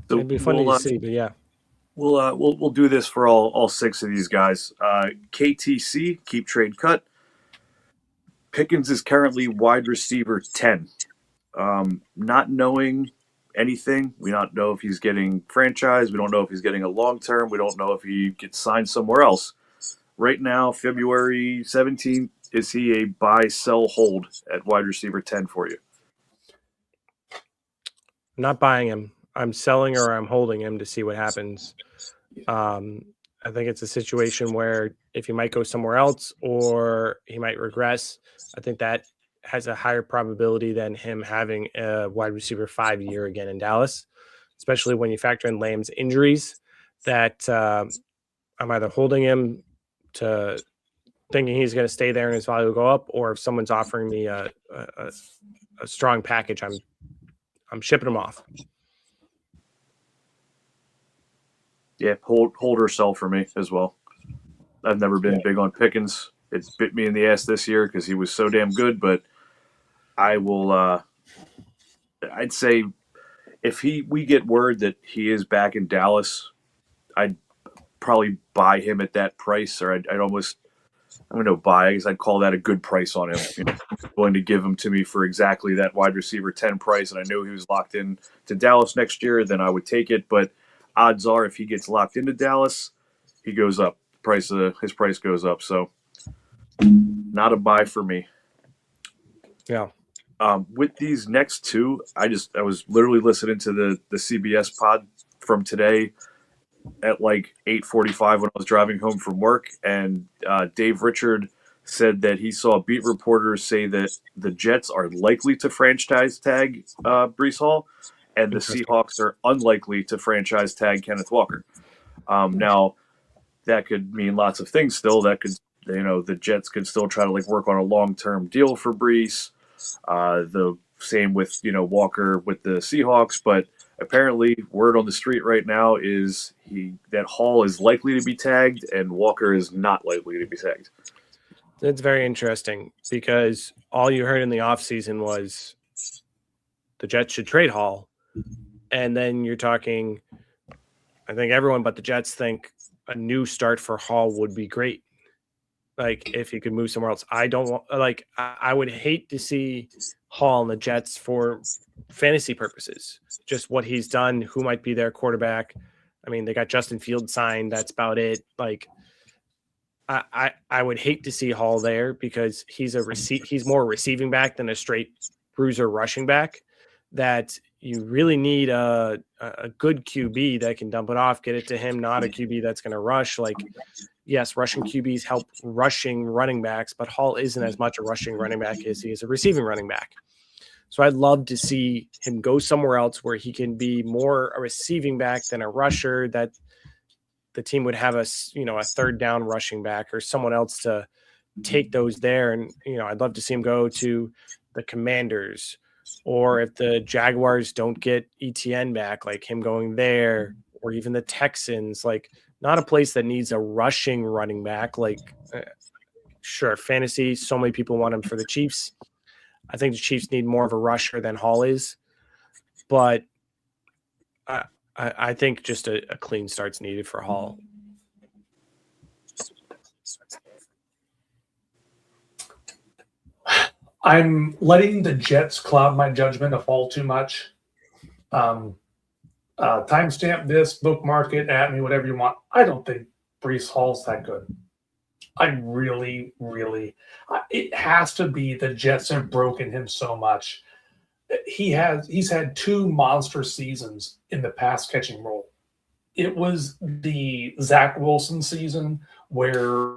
So it'd be funny to see, but yeah. We'll do this for all six of these guys. KTC, keep trade cut. Pickens is currently wide receiver 10. Not knowing anything, we don't know if he's getting franchised. We don't know if he's getting a long term. We don't know if he gets signed somewhere else. Right now, February 17th, is he a buy, sell, hold at wide receiver 10 for you? I'm not buying him. I'm selling or I'm holding him to see what happens. I think it's a situation where if he might go somewhere else or he might regress, I think that has a higher probability than him having a wide receiver 5 year again in Dallas, especially when you factor in Lamb's injuries, that I'm either holding him to thinking he's going to stay there and his value will go up, or if someone's offering me a strong package, I'm shipping him off. Yeah, hold or sell for me as well. I've never been big on Pickens. It's bit me in the ass this year because he was so damn good, but I will I'd say if we get word that he is back in Dallas, I'd probably buy him at that price, or I'd almost, I don't know, buy. I guess I'd call that a good price on him. Willing to give him to me for exactly that wide receiver 10 price, and I knew he was locked in to Dallas next year, then I would take it. But odds are, if he gets locked into Dallas, he goes up. His price goes up. So, not a buy for me. Yeah. With these next two, I was literally listening to the CBS pod from today. at like 8:45 when I was driving home from work, and Dave Richard said that he saw beat reporters say that the Jets are likely to franchise tag Brees Hall, and the Interesting. Seahawks are unlikely to franchise tag Kenneth Walker. Now, that could mean lots of things still. That could, the Jets could still try to like work on a long-term deal for Brees. The same with, Walker with the Seahawks, but apparently word on the street right now is that Hall is likely to be tagged and Walker is not likely to be tagged. That's very interesting because all you heard in the offseason was the Jets should trade Hall. And then you're talking, I think everyone but the Jets think a new start for Hall would be great. Like if he could move somewhere else. I would hate to see Hall and the Jets for fantasy purposes. Just what he's done, who might be their quarterback. I mean, they got Justin Fields signed. That's about it. Like I would hate to see Hall there because he's more receiving back than a straight bruiser rushing back. That you really need a good QB that can dump it off, get it to him, not a QB that's going to rush. Like, yes, rushing QBs help rushing running backs, but Hall isn't as much a rushing running back as he is a receiving running back. So I'd love to see him go somewhere else where he can be more a receiving back than a rusher, that the team would have a third down rushing back or someone else to take those there. And, I'd love to see him go to the Commanders, or if the Jaguars don't get ETN back, like him going there, or even the Texans, like not a place that needs a rushing running back. Like, sure, fantasy, so many people want him for the Chiefs. I think the Chiefs need more of a rusher than Hall is, but I think just a clean start's needed for Hall. I'm letting the Jets cloud my judgment of Hall too much. Timestamp this, bookmark it, at me, whatever you want. I don't think Brees Hall's that good. I really, it has to be the Jets have broken him so much. He's had two monster seasons in the pass catching role. It was the Zach Wilson season where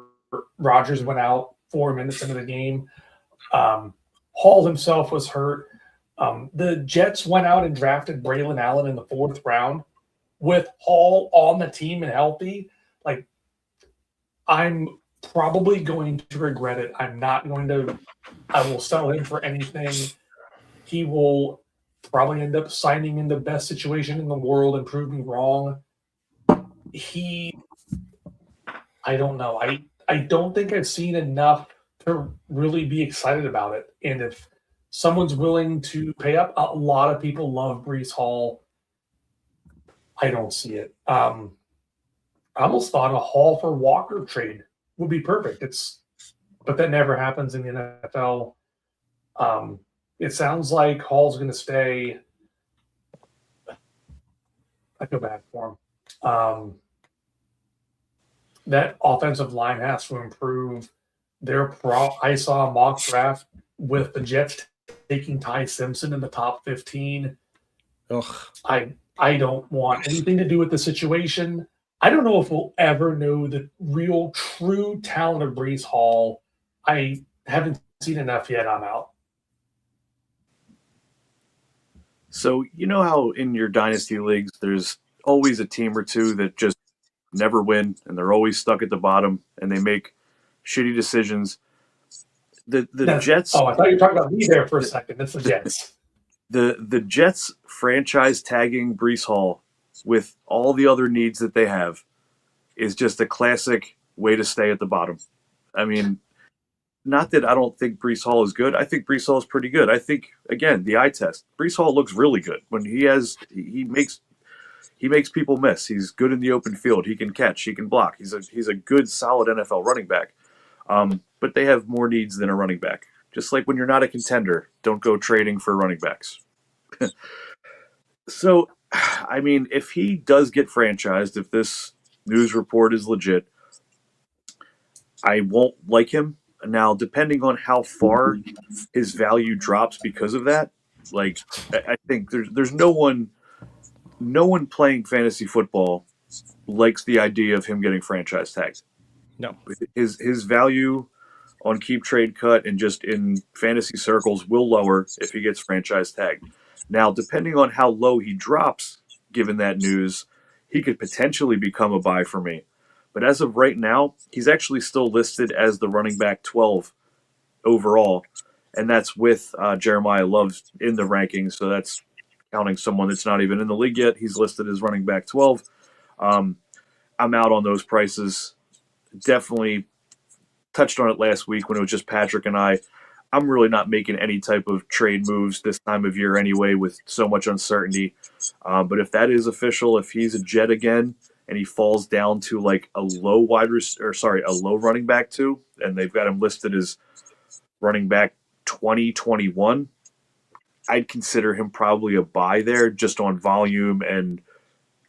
Rodgers went out 4 minutes into the game. Hall himself was hurt. The Jets went out and drafted Braylon Allen in the 4th round with Hall on the team and healthy. Like, I'm probably going to regret it. I will sell him for anything. He will probably end up signing in the best situation in the world and prove me wrong. I don't know. I don't think I've seen enough to really be excited about it. And if someone's willing to pay up, a lot of people love Brees Hall. I don't see it. I almost thought a Hall for Walker trade would be perfect. But that never happens in the NFL. It sounds like Hall's going to stay. I feel bad for him. That offensive line has to improve. I saw a mock draft with the Jets taking Ty Simpson in the top 15. Ugh. I don't want anything to do with the situation. I don't know if we'll ever know the real, true talent of Brees Hall. I haven't seen enough yet. I'm out. So you know how in your dynasty leagues there's always a team or two that just never win and they're always stuck at the bottom and they make shitty decisions. The Jets. Oh, I thought you were talking about me there for a second. That's the Jets. The Jets franchise tagging Brees Hall with all the other needs that they have is just a classic way to stay at the bottom. I mean, not that I don't think Brees Hall is good. I think Brees Hall is pretty good. I think, again, the eye test. Brees Hall looks really good when he makes people miss. He's good in the open field. He can catch. He can block. He's a good, solid NFL running back. But they have more needs than a running back. Just like when you're not a contender, don't go trading for running backs. So, I mean, if he does get franchised, if this news report is legit, I won't like him. Now, depending on how far his value drops because of that, like I think there's no one playing fantasy football likes the idea of him getting franchise tagged. No. His value on keep trade cut and just in fantasy circles will lower if he gets franchise tagged. Now, depending on how low he drops, given that news, he could potentially become a buy for me. But as of right now, he's actually still listed as the running back 12 overall, and that's with Jeremiah Love in the rankings, so that's counting someone that's not even in the league yet. He's listed as running back 12. I'm out on those prices. Definitely touched on it last week when it was just Patrick and I. I'm really not making any type of trade moves this time of year anyway with so much uncertainty. But if that is official, if he's a Jet again and he falls down to like a low running back 2, and they've got him listed as running back 2021, I'd consider him probably a buy there just on volume and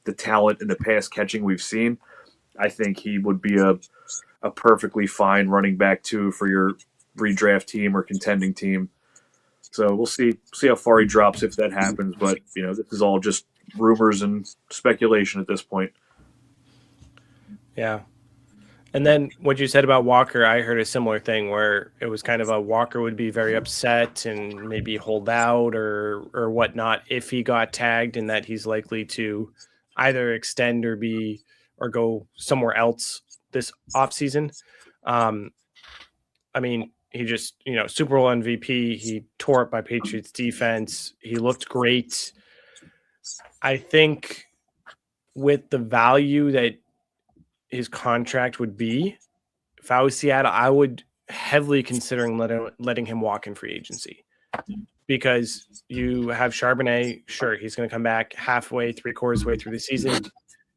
the talent and the pass catching we've seen. I think he would be a perfectly fine running back 2 for your redraft team or contending team. So we'll see how far he drops if that happens. But, this is all just rumors and speculation at this point. Yeah. And then what you said about Walker, I heard a similar thing where it was kind of a Walker would be very upset and maybe hold out or whatnot if he got tagged, and that he's likely to either extend or go somewhere else this offseason. He just, Super Bowl MVP, he tore up my Patriots defense. He looked great. I think with the value that his contract would be, if I was Seattle, I would heavily considering letting him walk in free agency, because you have Charbonnet. Sure, he's going to come back halfway, 3/4 way through the season.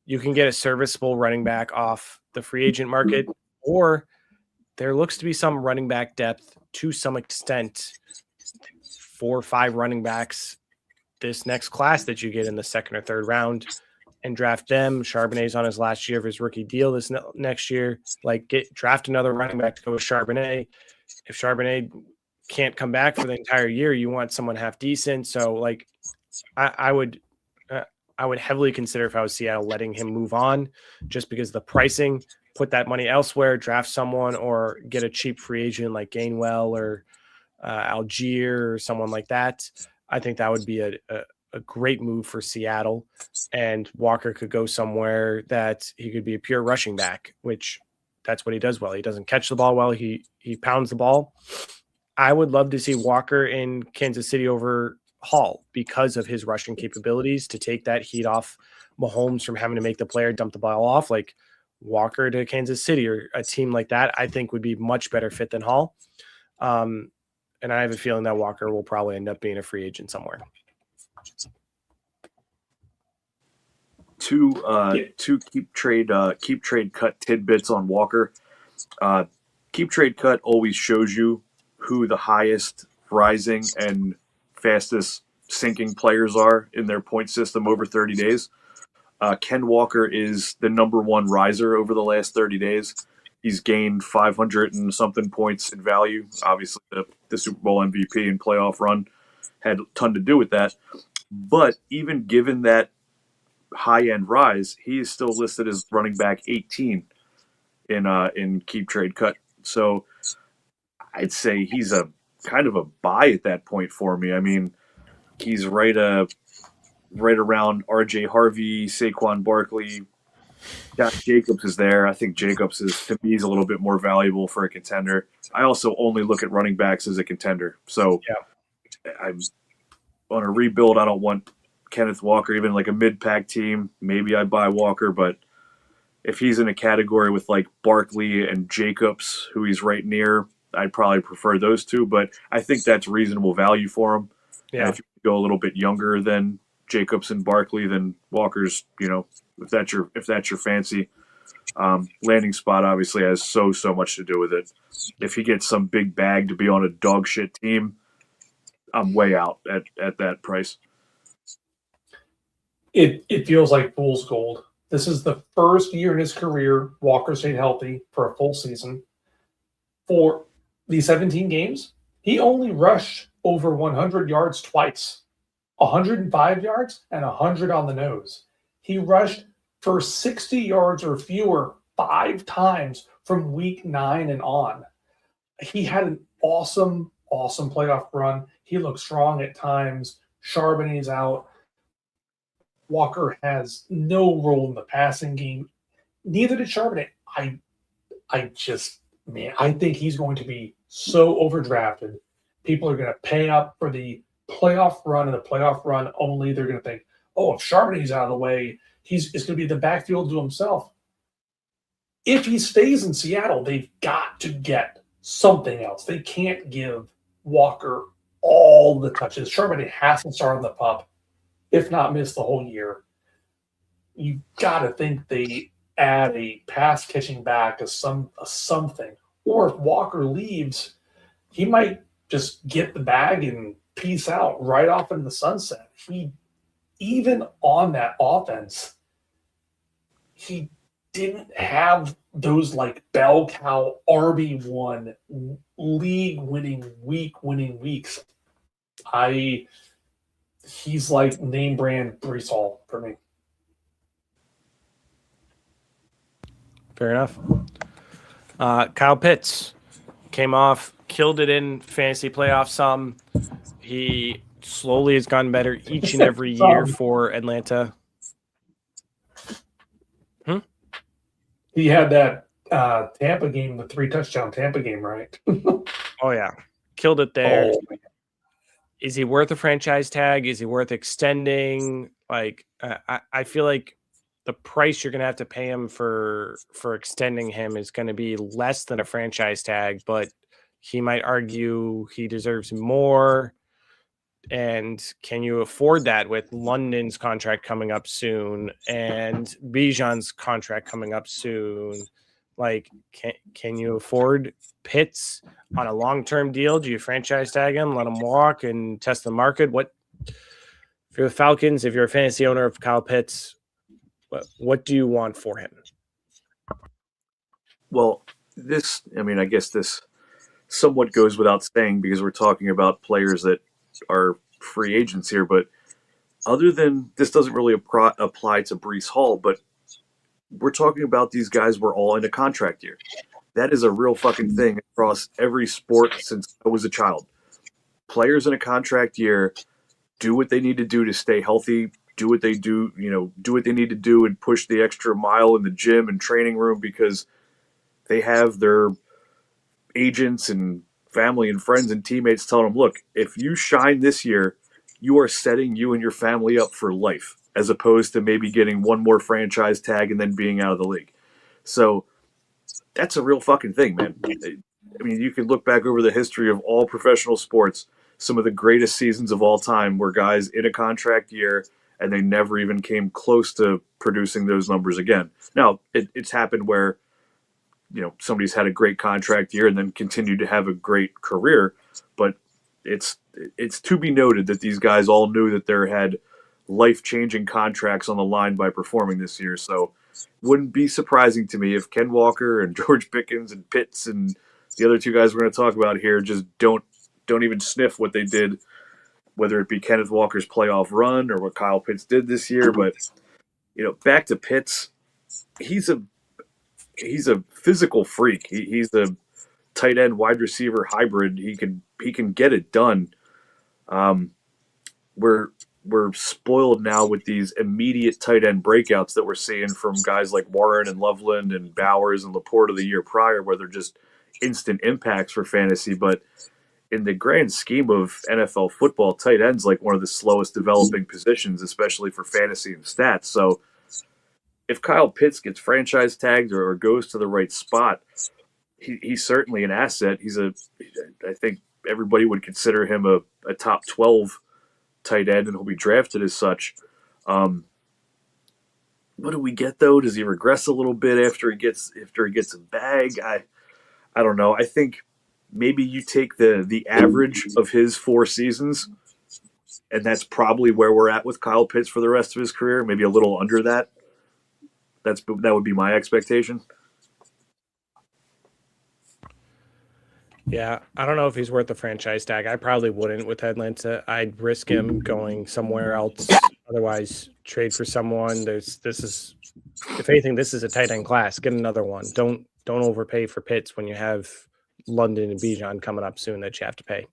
You can get a serviceable running back off the free agent market, or there looks to be some running back depth to some extent. 4 or 5 running backs this next class that you get in the second or third round, and draft them. Charbonnet's on his last year of his rookie deal this next year. Draft another running back to go with Charbonnet. If Charbonnet can't come back for the entire year, you want someone half decent. So, I would heavily consider, if I was Seattle, letting him move on, just because of the pricing. Put that money elsewhere, draft someone, or get a cheap free agent like Gainwell or Algier or someone like that. I think that would be a great move for Seattle, and Walker could go somewhere that he could be a pure rushing back, which that's what he does well. He doesn't catch the ball well. He pounds the ball. I would love to see Walker in Kansas City over Hall because of his rushing capabilities, to take that heat off Mahomes from having to make the player dump the ball off. Like Walker to Kansas City or a team like that, I think would be much better fit than Hall. And I have a feeling that Walker will probably end up being a free agent somewhere. Two keep trade cut tidbits on Walker. Keep trade cut always shows you who the highest rising and fastest sinking players are in their point system over 30 days. Ken Walker is the number 1 riser over the last 30 days. He's gained 500 and something points in value. Obviously, the Super Bowl MVP and playoff run had a ton to do with that. But even given that high-end rise, he is still listed as running back 18 in keep trade cut. So I'd say he's a kind of a buy at that point for me. I mean, he's right around R.J. Harvey, Saquon Barkley. Josh Jacobs is there. I think Jacobs to me, is a little bit more valuable for a contender. I also only look at running backs as a contender. So I'm on a rebuild. I don't want Kenneth Walker, even like a mid-pack team. Maybe I buy Walker, but if he's in a category with like Barkley and Jacobs, who he's right near, I'd probably prefer those two. But I think that's reasonable value for him. Yeah. And if you go a little bit younger than Jacobs and Barkley, then Walker's, if that's your fancy. Landing spot obviously has so much to do with it. If he gets some big bag to be on a dog shit team, I'm way out at that price. It feels like fool's gold. This is the first year in his career Walker stayed healthy for a full season. For these 17 games, he only rushed over 100 yards twice, 105 yards and 100 on the nose. He rushed for 60 yards or fewer 5 times from week 9 and on. He had an awesome playoff run. He looked strong at times. Charbonnet's out. Walker has no role in the passing game. Neither did Charbonnet. I think he's going to be so overdrafted. People are going to pay up for the playoff run and the playoff run only. They're going to think, oh, if Charbonnet's out of the way, it's going to be the backfield to himself. If he stays in Seattle, they've got to get something else. They can't give Walker all the touches. Charbonnet has to start on the pup, if not miss the whole year. You got to think they add a pass catching back, a something. Or if Walker leaves, he might just get the bag and peace out right off in the sunset. Even on that offense, he didn't have those like bell cow RB1 league winning weeks. He's like name brand Brees Hall for me. Fair enough. Kyle Pitts came off, killed it in fantasy playoff some. He slowly has gotten better each and every year for Atlanta. He had that Tampa game, the 3-touchdown Tampa game, right? Oh, yeah. Killed it there. Oh, is he worth a franchise tag? Is he worth extending? Like, I feel like the price you're going to have to pay him for extending him is going to be less than a franchise tag, but he might argue he deserves more. And can you afford that with London's contract coming up soon and Bijan's contract coming up soon? Like, can you afford Pitts on a long-term deal? Do you franchise tag him, let him walk and test the market? What if you're the Falcons, if you're a fantasy owner of Kyle Pitts, what do you want for him? Well, I guess this somewhat goes without saying because we're talking about players that are free agents here, but other than this doesn't really apply to Brees Hall, but we're talking about these guys were all in a contract year. That is a real fucking thing across every sport since I was a child. Players in a contract year do what they need to do to stay healthy, do what they do what they need to do and push the extra mile in the gym and training room because they have their agents and family and friends and teammates telling them, look, if you shine this year, you are setting you and your family up for life, as opposed to maybe getting one more franchise tag and then being out of the league. So that's a real fucking thing, man. I mean, you can look back over the history of all professional sports. Some of the greatest seasons of all time were guys in a contract year and they never even came close to producing those numbers again. Now, it's happened where somebody's had a great contract year and then continued to have a great career. But it's to be noted that these guys all knew that they had life-changing contracts on the line by performing this year. So wouldn't be surprising to me if Ken Walker and George Pickens and Pitts and the other two guys we're going to talk about here just don't even sniff what they did, whether it be Kenneth Walker's playoff run or what Kyle Pitts did this year. But, back to Pitts, he's a physical freak. He's a tight end wide receiver hybrid. He can get it done. We're spoiled now with these immediate tight end breakouts that we're seeing from guys like Warren and Loveland and Bowers and Laporta the year prior, where they're just instant impacts for fantasy. But in the grand scheme of NFL football, tight end's like one of the slowest developing positions, especially for fantasy and stats. So if Kyle Pitts gets franchise tagged or goes to the right spot, he's certainly an asset. I think everybody would consider him a top 12 tight end, and he'll be drafted as such. What do we get though? Does he regress a little bit after he gets a bag? I don't know. I think maybe you take the average of his 4 seasons, and that's probably where we're at with Kyle Pitts for the rest of his career. Maybe a little under that. That would be my expectation. Yeah, I don't know if he's worth the franchise tag. I probably wouldn't with Atlanta. I'd risk him going somewhere else. Otherwise, trade for someone. This is if anything, this is a tight end class. Get another one. Don't overpay for Pitts when you have London and Bijan coming up soon that you have to pay.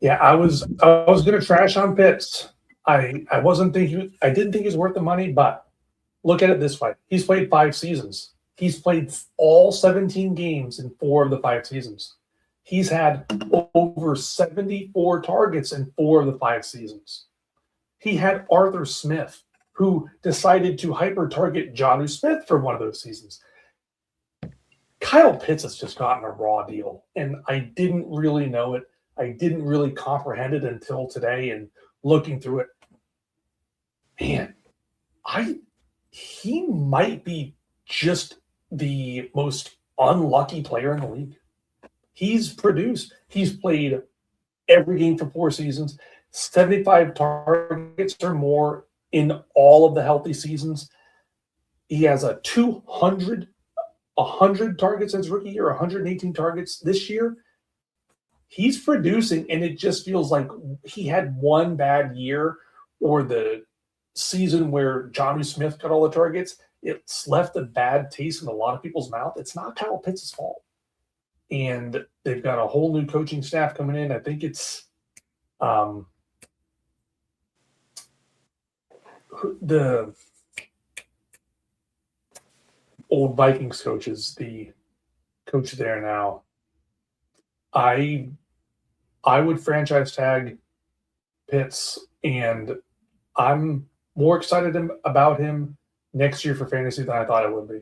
Yeah, I was going to trash on Pitts. I didn't think he was worth the money, but look at it this way: he's played 5 seasons. He's played all 17 games in 4 of the 5 seasons. He's had over 74 targets in 4 of the 5 seasons. He had Arthur Smith, who decided to hyper-target Jonnu Smith for one of those seasons. Kyle Pitts has just gotten a raw deal, and I didn't really know it. I didn't really comprehend it until today, and looking through it, man, he might be just the most unlucky player in the league. He's played every game for 4 seasons, 75 targets or more in all of the healthy seasons. He has a 100 targets as rookie year, 118 targets this year. He's producing, and it just feels like he had one bad year, or the season where Jonnu Smith got all the targets. It's left a bad taste in a lot of people's mouth. It's not Kyle Pitts' fault. And they've got a whole new coaching staff coming in. I think it's the old Vikings coach is the coach there now. I would franchise tag Pitts, and I'm more excited about him next year for fantasy than I thought it would be.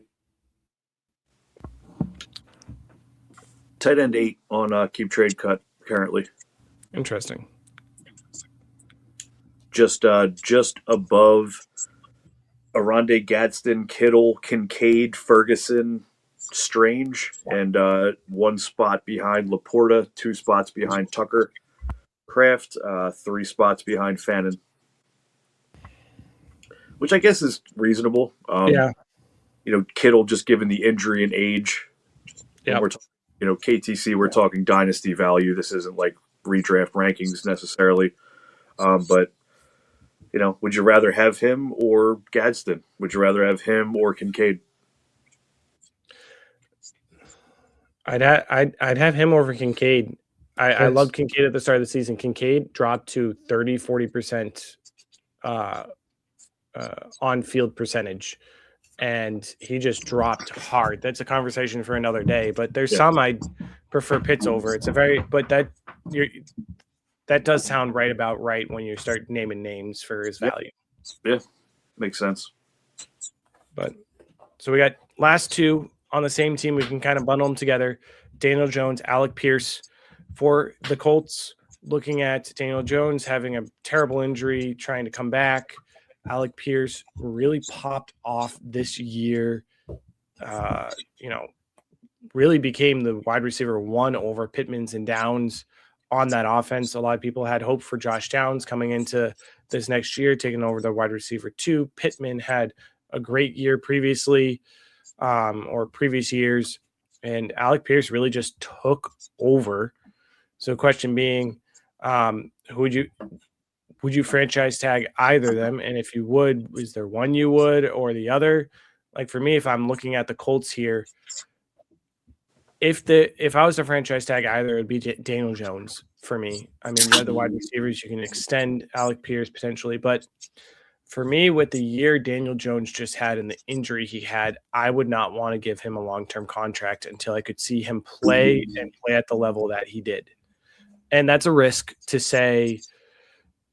Tight end 8 on Keep Trade Cut currently. Interesting. Just above Aronde, Gadsden, Kittle, Kincaid, Ferguson, Strange, and 1 spot behind Laporta, 2 spots behind Tucker, Kraft, 3 spots behind Fannin, which I guess is reasonable. Yeah. Kittle, just given the injury and age. Yeah. We're talking, KTC, we're talking dynasty value. This isn't like redraft rankings necessarily. But, would you rather have him or Gadsden? Would you rather have him or Kincaid? I'd have him over Kincaid. I loved Kincaid at the start of the season. Kincaid dropped to 30-40% on-field percentage, and he just dropped hard. That's a conversation for another day. But there's some I'd prefer Pitts over. That does sound about right when you start naming names for his value. Yeah, makes sense. But so we got last 2 on the same team. We can kind of bundle them together. Daniel Jones, Alec Pierce. For the Colts, looking at Daniel Jones having a terrible injury, trying to come back. Alec Pierce really popped off this year. Really became the wide receiver 1 over Pittman's and Downs on that offense. A lot of people had hope for Josh Downs coming into this next year, taking over the wide receiver 2. Pittman had a great year previously, or previous years, and Alec Pierce really just took over. So question being, would you franchise tag either of them? And if you would, is there one you would or the other? Like for me, if I'm looking at the Colts here, if I was to franchise tag either, it'd be Daniel Jones for me. I mean, you have the wide receivers, you can extend Alec Pierce potentially, but for me, with the year Daniel Jones just had and the injury he had, I would not want to give him a long-term contract until I could see him play and play at the level that he did. And that's a risk to say,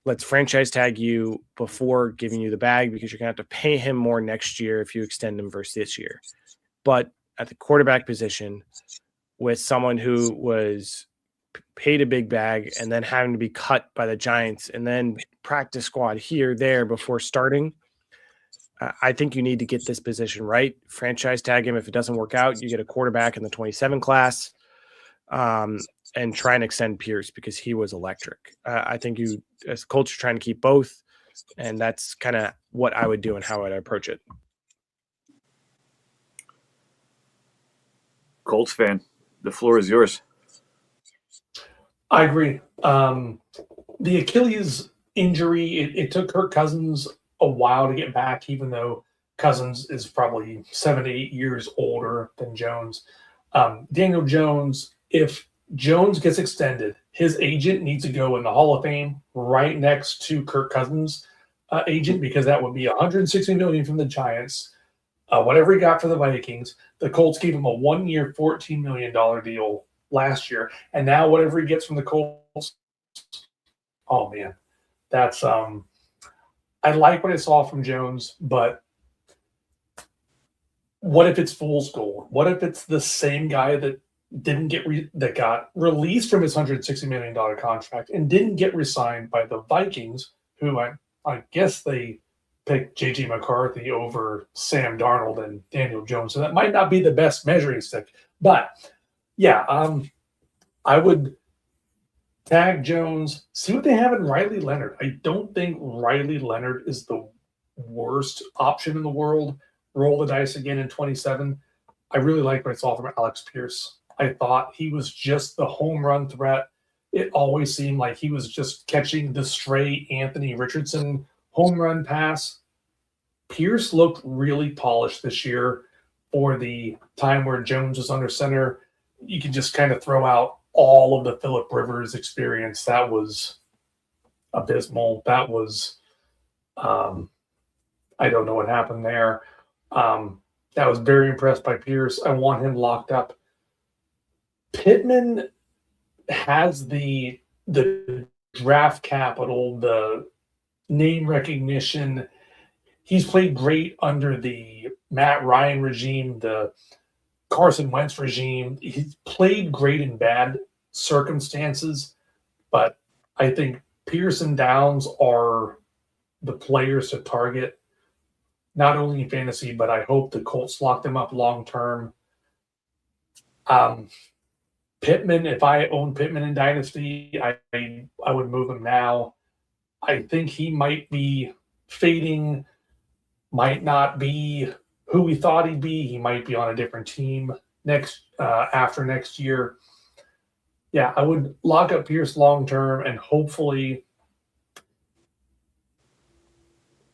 let's franchise tag you before giving you the bag, because you're going to have to pay him more next year if you extend him versus this year. But at the quarterback position, with someone who was paid a big bag and then having to be cut by the Giants and then practice squad here, there before starting, I think you need to get this position right. Franchise tag him. If it doesn't work out, you get a quarterback in the 27 class, and try and extend Pierce because he was electric. I think you, as a Colts, are trying to keep both, and that's kind of what I would do and how I'd approach it. Colts fan, the floor is yours. I agree. The Achilles injury, it took Kirk Cousins a while to get back, even though Cousins is probably 7 to 8 years older than Jones. Daniel Jones, if Jones gets extended, his agent needs to go in the Hall of Fame right next to Kirk Cousins' agent, because that would be $160 million from the Giants. Whatever he got for the Vikings, the Colts gave him a 1-year, $14 million deal last year, and now whatever he gets from the Colts, oh man, that's I like what I saw from Jones, but what if it's fool's gold? What if it's the same guy that that got released from his $160 million contract and didn't get re-signed by the Vikings, who I guess they picked J.J. McCarthy over Sam Darnold and Daniel Jones. So that might not be the best measuring stick. But, yeah, I would tag Jones, see what they have in Riley Leonard. I don't think Riley Leonard is the worst option in the world. Roll the dice again in 27. I really like what I saw from Alex Pierce. I thought he was just the home run threat. It always seemed like he was just catching the stray Anthony Richardson home run pass. Pierce looked really polished this year for the time where Jones was under center. You can just kind of throw out all of the Phillip Rivers experience. That was abysmal. That was, I don't know what happened there. I was very impressed by Pierce. I want him locked up. Pittman has the draft capital, the name recognition. He's played great under the Matt Ryan regime, the Carson Wentz regime. He's played great in bad circumstances, but I think Pierce and Downs are the players to target, not only in fantasy, but I hope the Colts lock them up long term. Pittman, if I own Pittman in Dynasty, I would move him now. I think he might be fading, might not be who we thought he'd be. He might be on a different team after next year. Yeah, I would lock up Pierce long term, and hopefully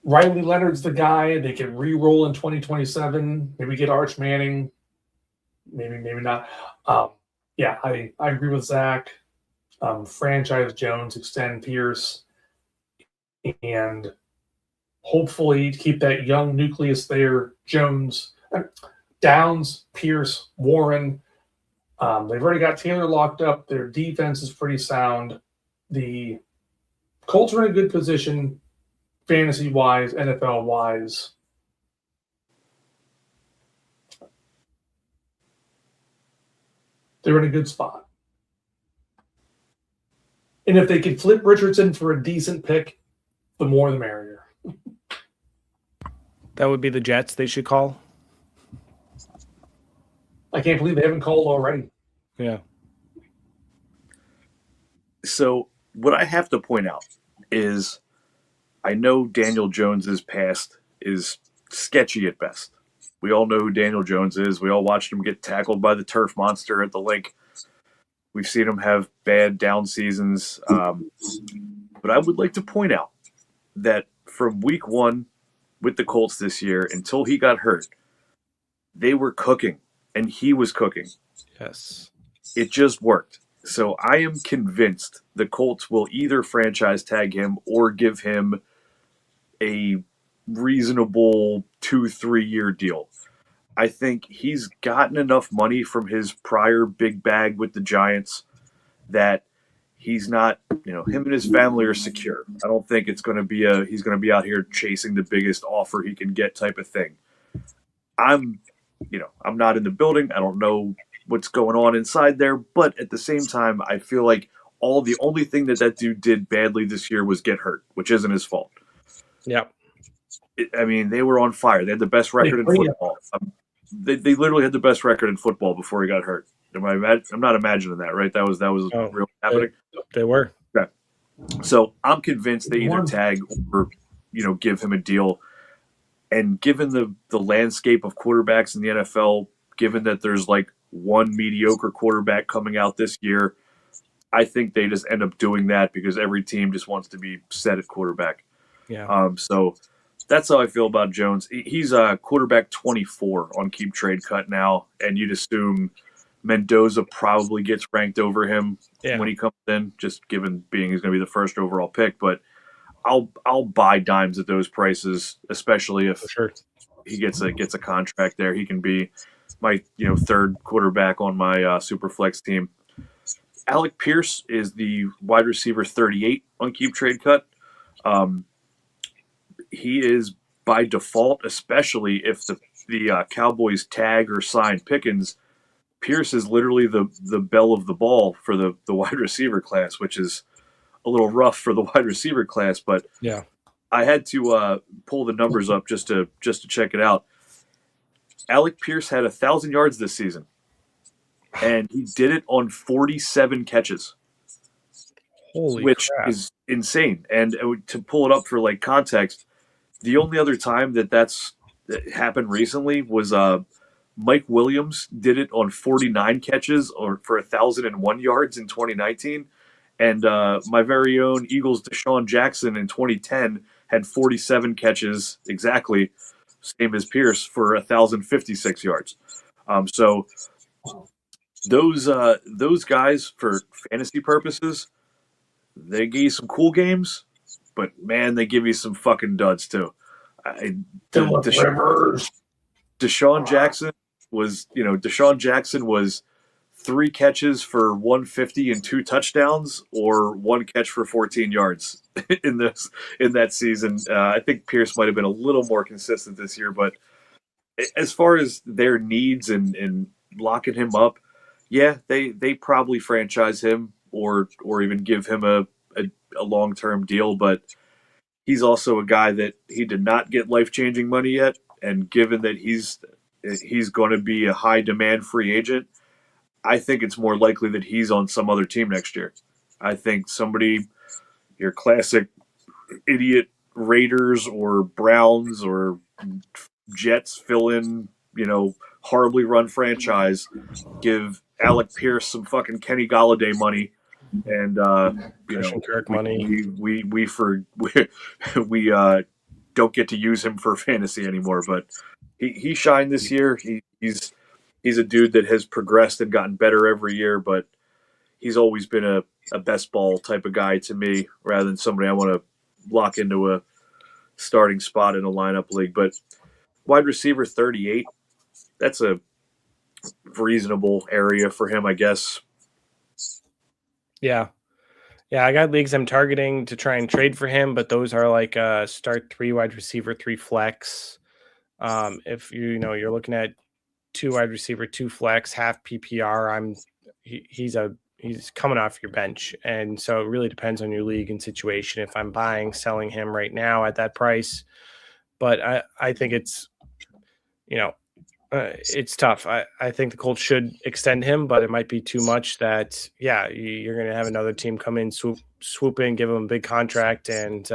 Riley Leonard's the guy. They can re-roll in 2027. Maybe get Arch Manning. Maybe not. Yeah, I agree with Zach. Franchise Jones, extend Pierce, and hopefully keep that young nucleus there. Jones, Downs, Pierce, Warren. They've already got Taylor locked up. Their defense is pretty sound. The Colts are in a good position, fantasy-wise, NFL-wise. They're in a good spot. And if they could flip Richardson for a decent pick, the more the merrier. That would be the Jets they should call. I can't believe they haven't called already. Yeah. So what I have to point out is I know Daniel Jones's past is sketchy at best. We all know who Daniel Jones is. We all watched him get tackled by the turf monster at the link. We've seen him have bad down seasons. But I would like to point out that from week 1 with the Colts this year until he got hurt, they were cooking, and he was cooking. Yes. It just worked. So I am convinced the Colts will either franchise tag him or give him a reasonable 2-3 year deal. I think he's gotten enough money from his prior big bag with the Giants that he's not, him and his family are secure. I don't think it's going to be he's going to be out here chasing the biggest offer he can get type of thing. I'm not in the building. I don't know what's going on inside there, but at the same time, I feel like the only thing that dude did badly this year was get hurt, which isn't his fault. Yeah. They were on fire. They had the best record in football. They literally had the best record in football before he got hurt. I'm not imagining that, right? That was real happening. They were. Okay. So I'm convinced they either tag or give him a deal. And given the landscape of quarterbacks in the NFL, given that there's like one mediocre quarterback coming out this year, I think they just end up doing that because every team just wants to be set at quarterback. Yeah. So that's how I feel about Jones. He's a quarterback 24 on Keep Trade Cut now, and you'd assume Mendoza probably gets ranked over him when he comes in, just given being he's going to be the first overall pick. But I'll buy dimes at those prices, especially if he gets a contract there. He can be my third quarterback on my super flex team. Alec Pierce is the wide receiver 38 on Keep Trade Cut. He is by default, especially if the Cowboys tag or sign Pickens. Pierce is literally the belle of the ball for the wide receiver class, which is a little rough for the wide receiver class. But yeah, I had to pull the numbers up just to check it out. Alec Pierce had 1,000 yards this season, and he did it on 47 catches. Which crap. is insane. And to pull it up for like context, the only other time that happened recently was Mike Williams did it on 49 catches or for 1,001 yards in 2019. And my very own Eagles Deshaun Jackson in 2010 had 47 catches exactly, same as Pierce, for 1,056 yards. So those guys, for fantasy purposes, they give you some cool games, but man, they give you some fucking duds too. Deshaun Jackson was 3 catches for 150 and 2 touchdowns, or 1 catch for 14 yards in that season. I think Pierce might have been a little more consistent this year, but as far as their needs and locking him up, yeah, they probably franchise him or even give him a long-term deal, but he's also a guy that he did not get life-changing money yet, and given that he's going to be a high-demand free agent, I think it's more likely that he's on some other team next year. I think somebody, your classic idiot Raiders or Browns or Jets fill in, horribly run franchise, give Alec Pierce some fucking Kenny Galladay money, and Kirk money. We don't get to use him for fantasy anymore. But he shined this year. He's a dude that has progressed and gotten better every year, but he's always been a best ball type of guy to me, rather than somebody I want to lock into a starting spot in a lineup league. But wide receiver 38, that's a reasonable area for him, I guess. Yeah. I got leagues I'm targeting to try and trade for him, but those are like start 3 wide receiver, 3 flex. If you're looking at 2 wide receiver, 2 flex, half PPR, he's coming off your bench, and so it really depends on your league and situation. If I'm selling him right now at that price, but I think it's it's tough. I think the Colts should extend him, but it might be too much that, you're going to have another team come in, swoop in, give him a big contract, and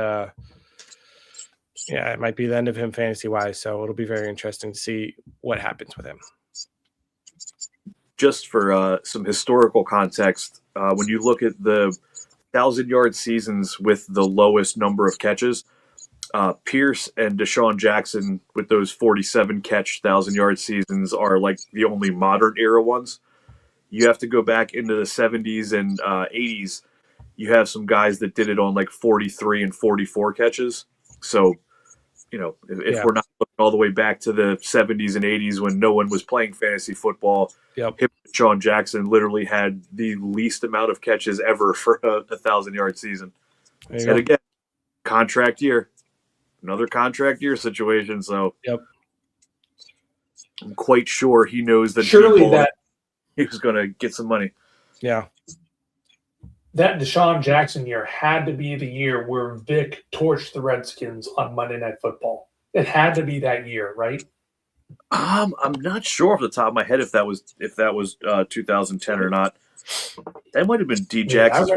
it might be the end of him fantasy-wise. So it'll be very interesting to see what happens with him. Just for some historical context, when you look at the 1,000-yard seasons with the lowest number of catches, Pierce and Deshaun Jackson with those 47 catch 1,000-yard seasons are like the only modern era ones. You have to go back into the 70s and 80s. You have some guys that did it on like 43 and 44 catches. So, if we're not looking all the way back to the 70s and 80s when no one was playing fantasy football, him and Deshaun Jackson literally had the least amount of catches ever for a 1,000-yard season. And again, contract year. Another contract year situation, so I'm quite sure he knows that he was going to get some money. Yeah. That Deshaun Jackson year had to be the year where Vic torched the Redskins on Monday Night Football. It had to be that year, right? I'm not sure off the top of my head if that was 2010 or not. That might have been D. Jackson's I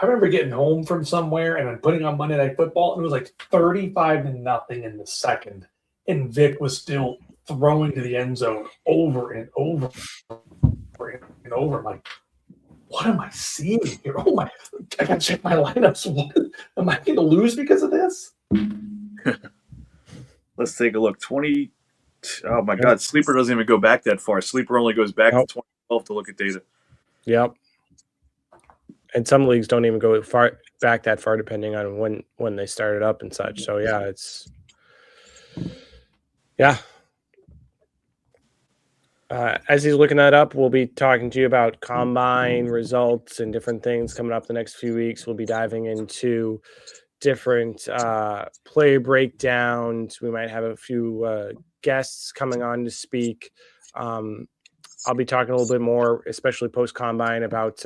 remember getting home from somewhere and then putting on Monday Night Football, and it was like 35-0 in the second, and Vic was still throwing to the end zone over and over and over. I'm like, what am I seeing here? Oh my! I got to check my lineups. What, am I going to lose because of this? Let's take a look. 20. Oh my God, Sleeper doesn't even go back that far. Sleeper only goes back to 2012 to look at data. Yep. And some leagues don't even go far back that far, depending on when they started up and such. So yeah, as he's looking that up, we'll be talking to you about combine results and different things coming up the next few weeks. We'll be diving into different player breakdowns. We might have a few guests coming on to speak. I'll be talking a little bit more, especially post combine, about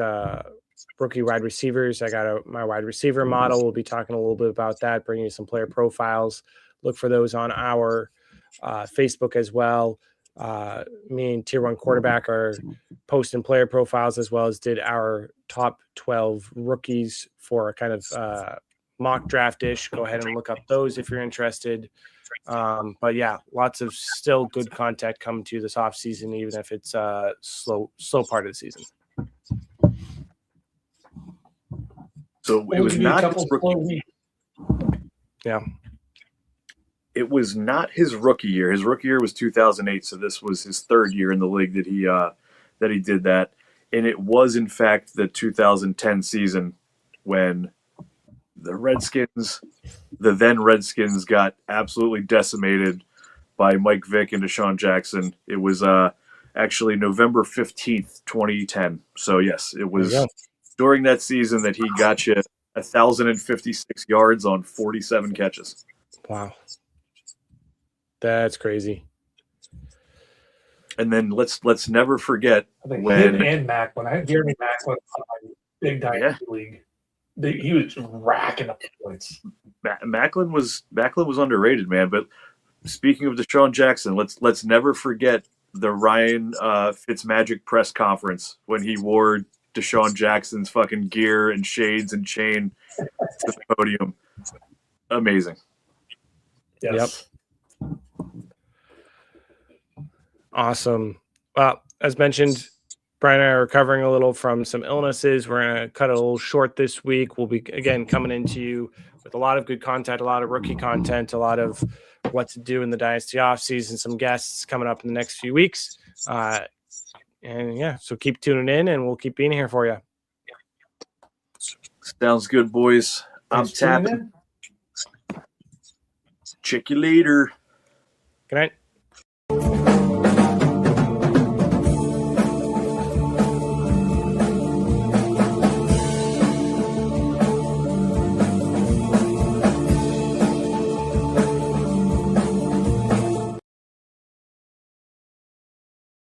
rookie wide receivers. I got my wide receiver model. We'll be talking a little bit about that, bringing you some player profiles. Look for those on our Facebook as well. Me and Tier 1 Quarterback are posting player profiles, as well as did our top 12 rookies for a kind of mock draft-ish. Go ahead and look up those if you're interested. But yeah, lots of still good content coming to you this offseason, even if it's a slow part of the season. So it was not his rookie. Yeah. It was not his rookie year. His rookie year was 2008, so this was his third year in the league that he did that. And it was, in fact, the 2010 season when the then Redskins got absolutely decimated by Mike Vick and Deshaun Jackson. It was actually November 15th, 2010. So, yes, it was during that season that he got you 1,056 yards on 47 catches. Wow. That's crazy. And then let's never forget when him and Macklin. I had Jeremy Macklin on my big dynasty league. He was racking up points. Macklin was underrated, man. But speaking of Deshaun Jackson, let's never forget the Ryan Fitzmagic press conference when he wore Deshaun Jackson's fucking gear and shades and chain to the podium. Amazing. Yes. Yep. Awesome. Well, as mentioned, Brian and I are recovering a little from some illnesses. We're going to cut it a little short this week. We'll be, again, coming into you with a lot of good content, a lot of rookie content, a lot of what to do in the Dynasty offseason, some guests coming up in the next few weeks. And yeah, so keep tuning in and we'll keep being here for you. Sounds good, boys. I'm tapping. Check you later. Good night.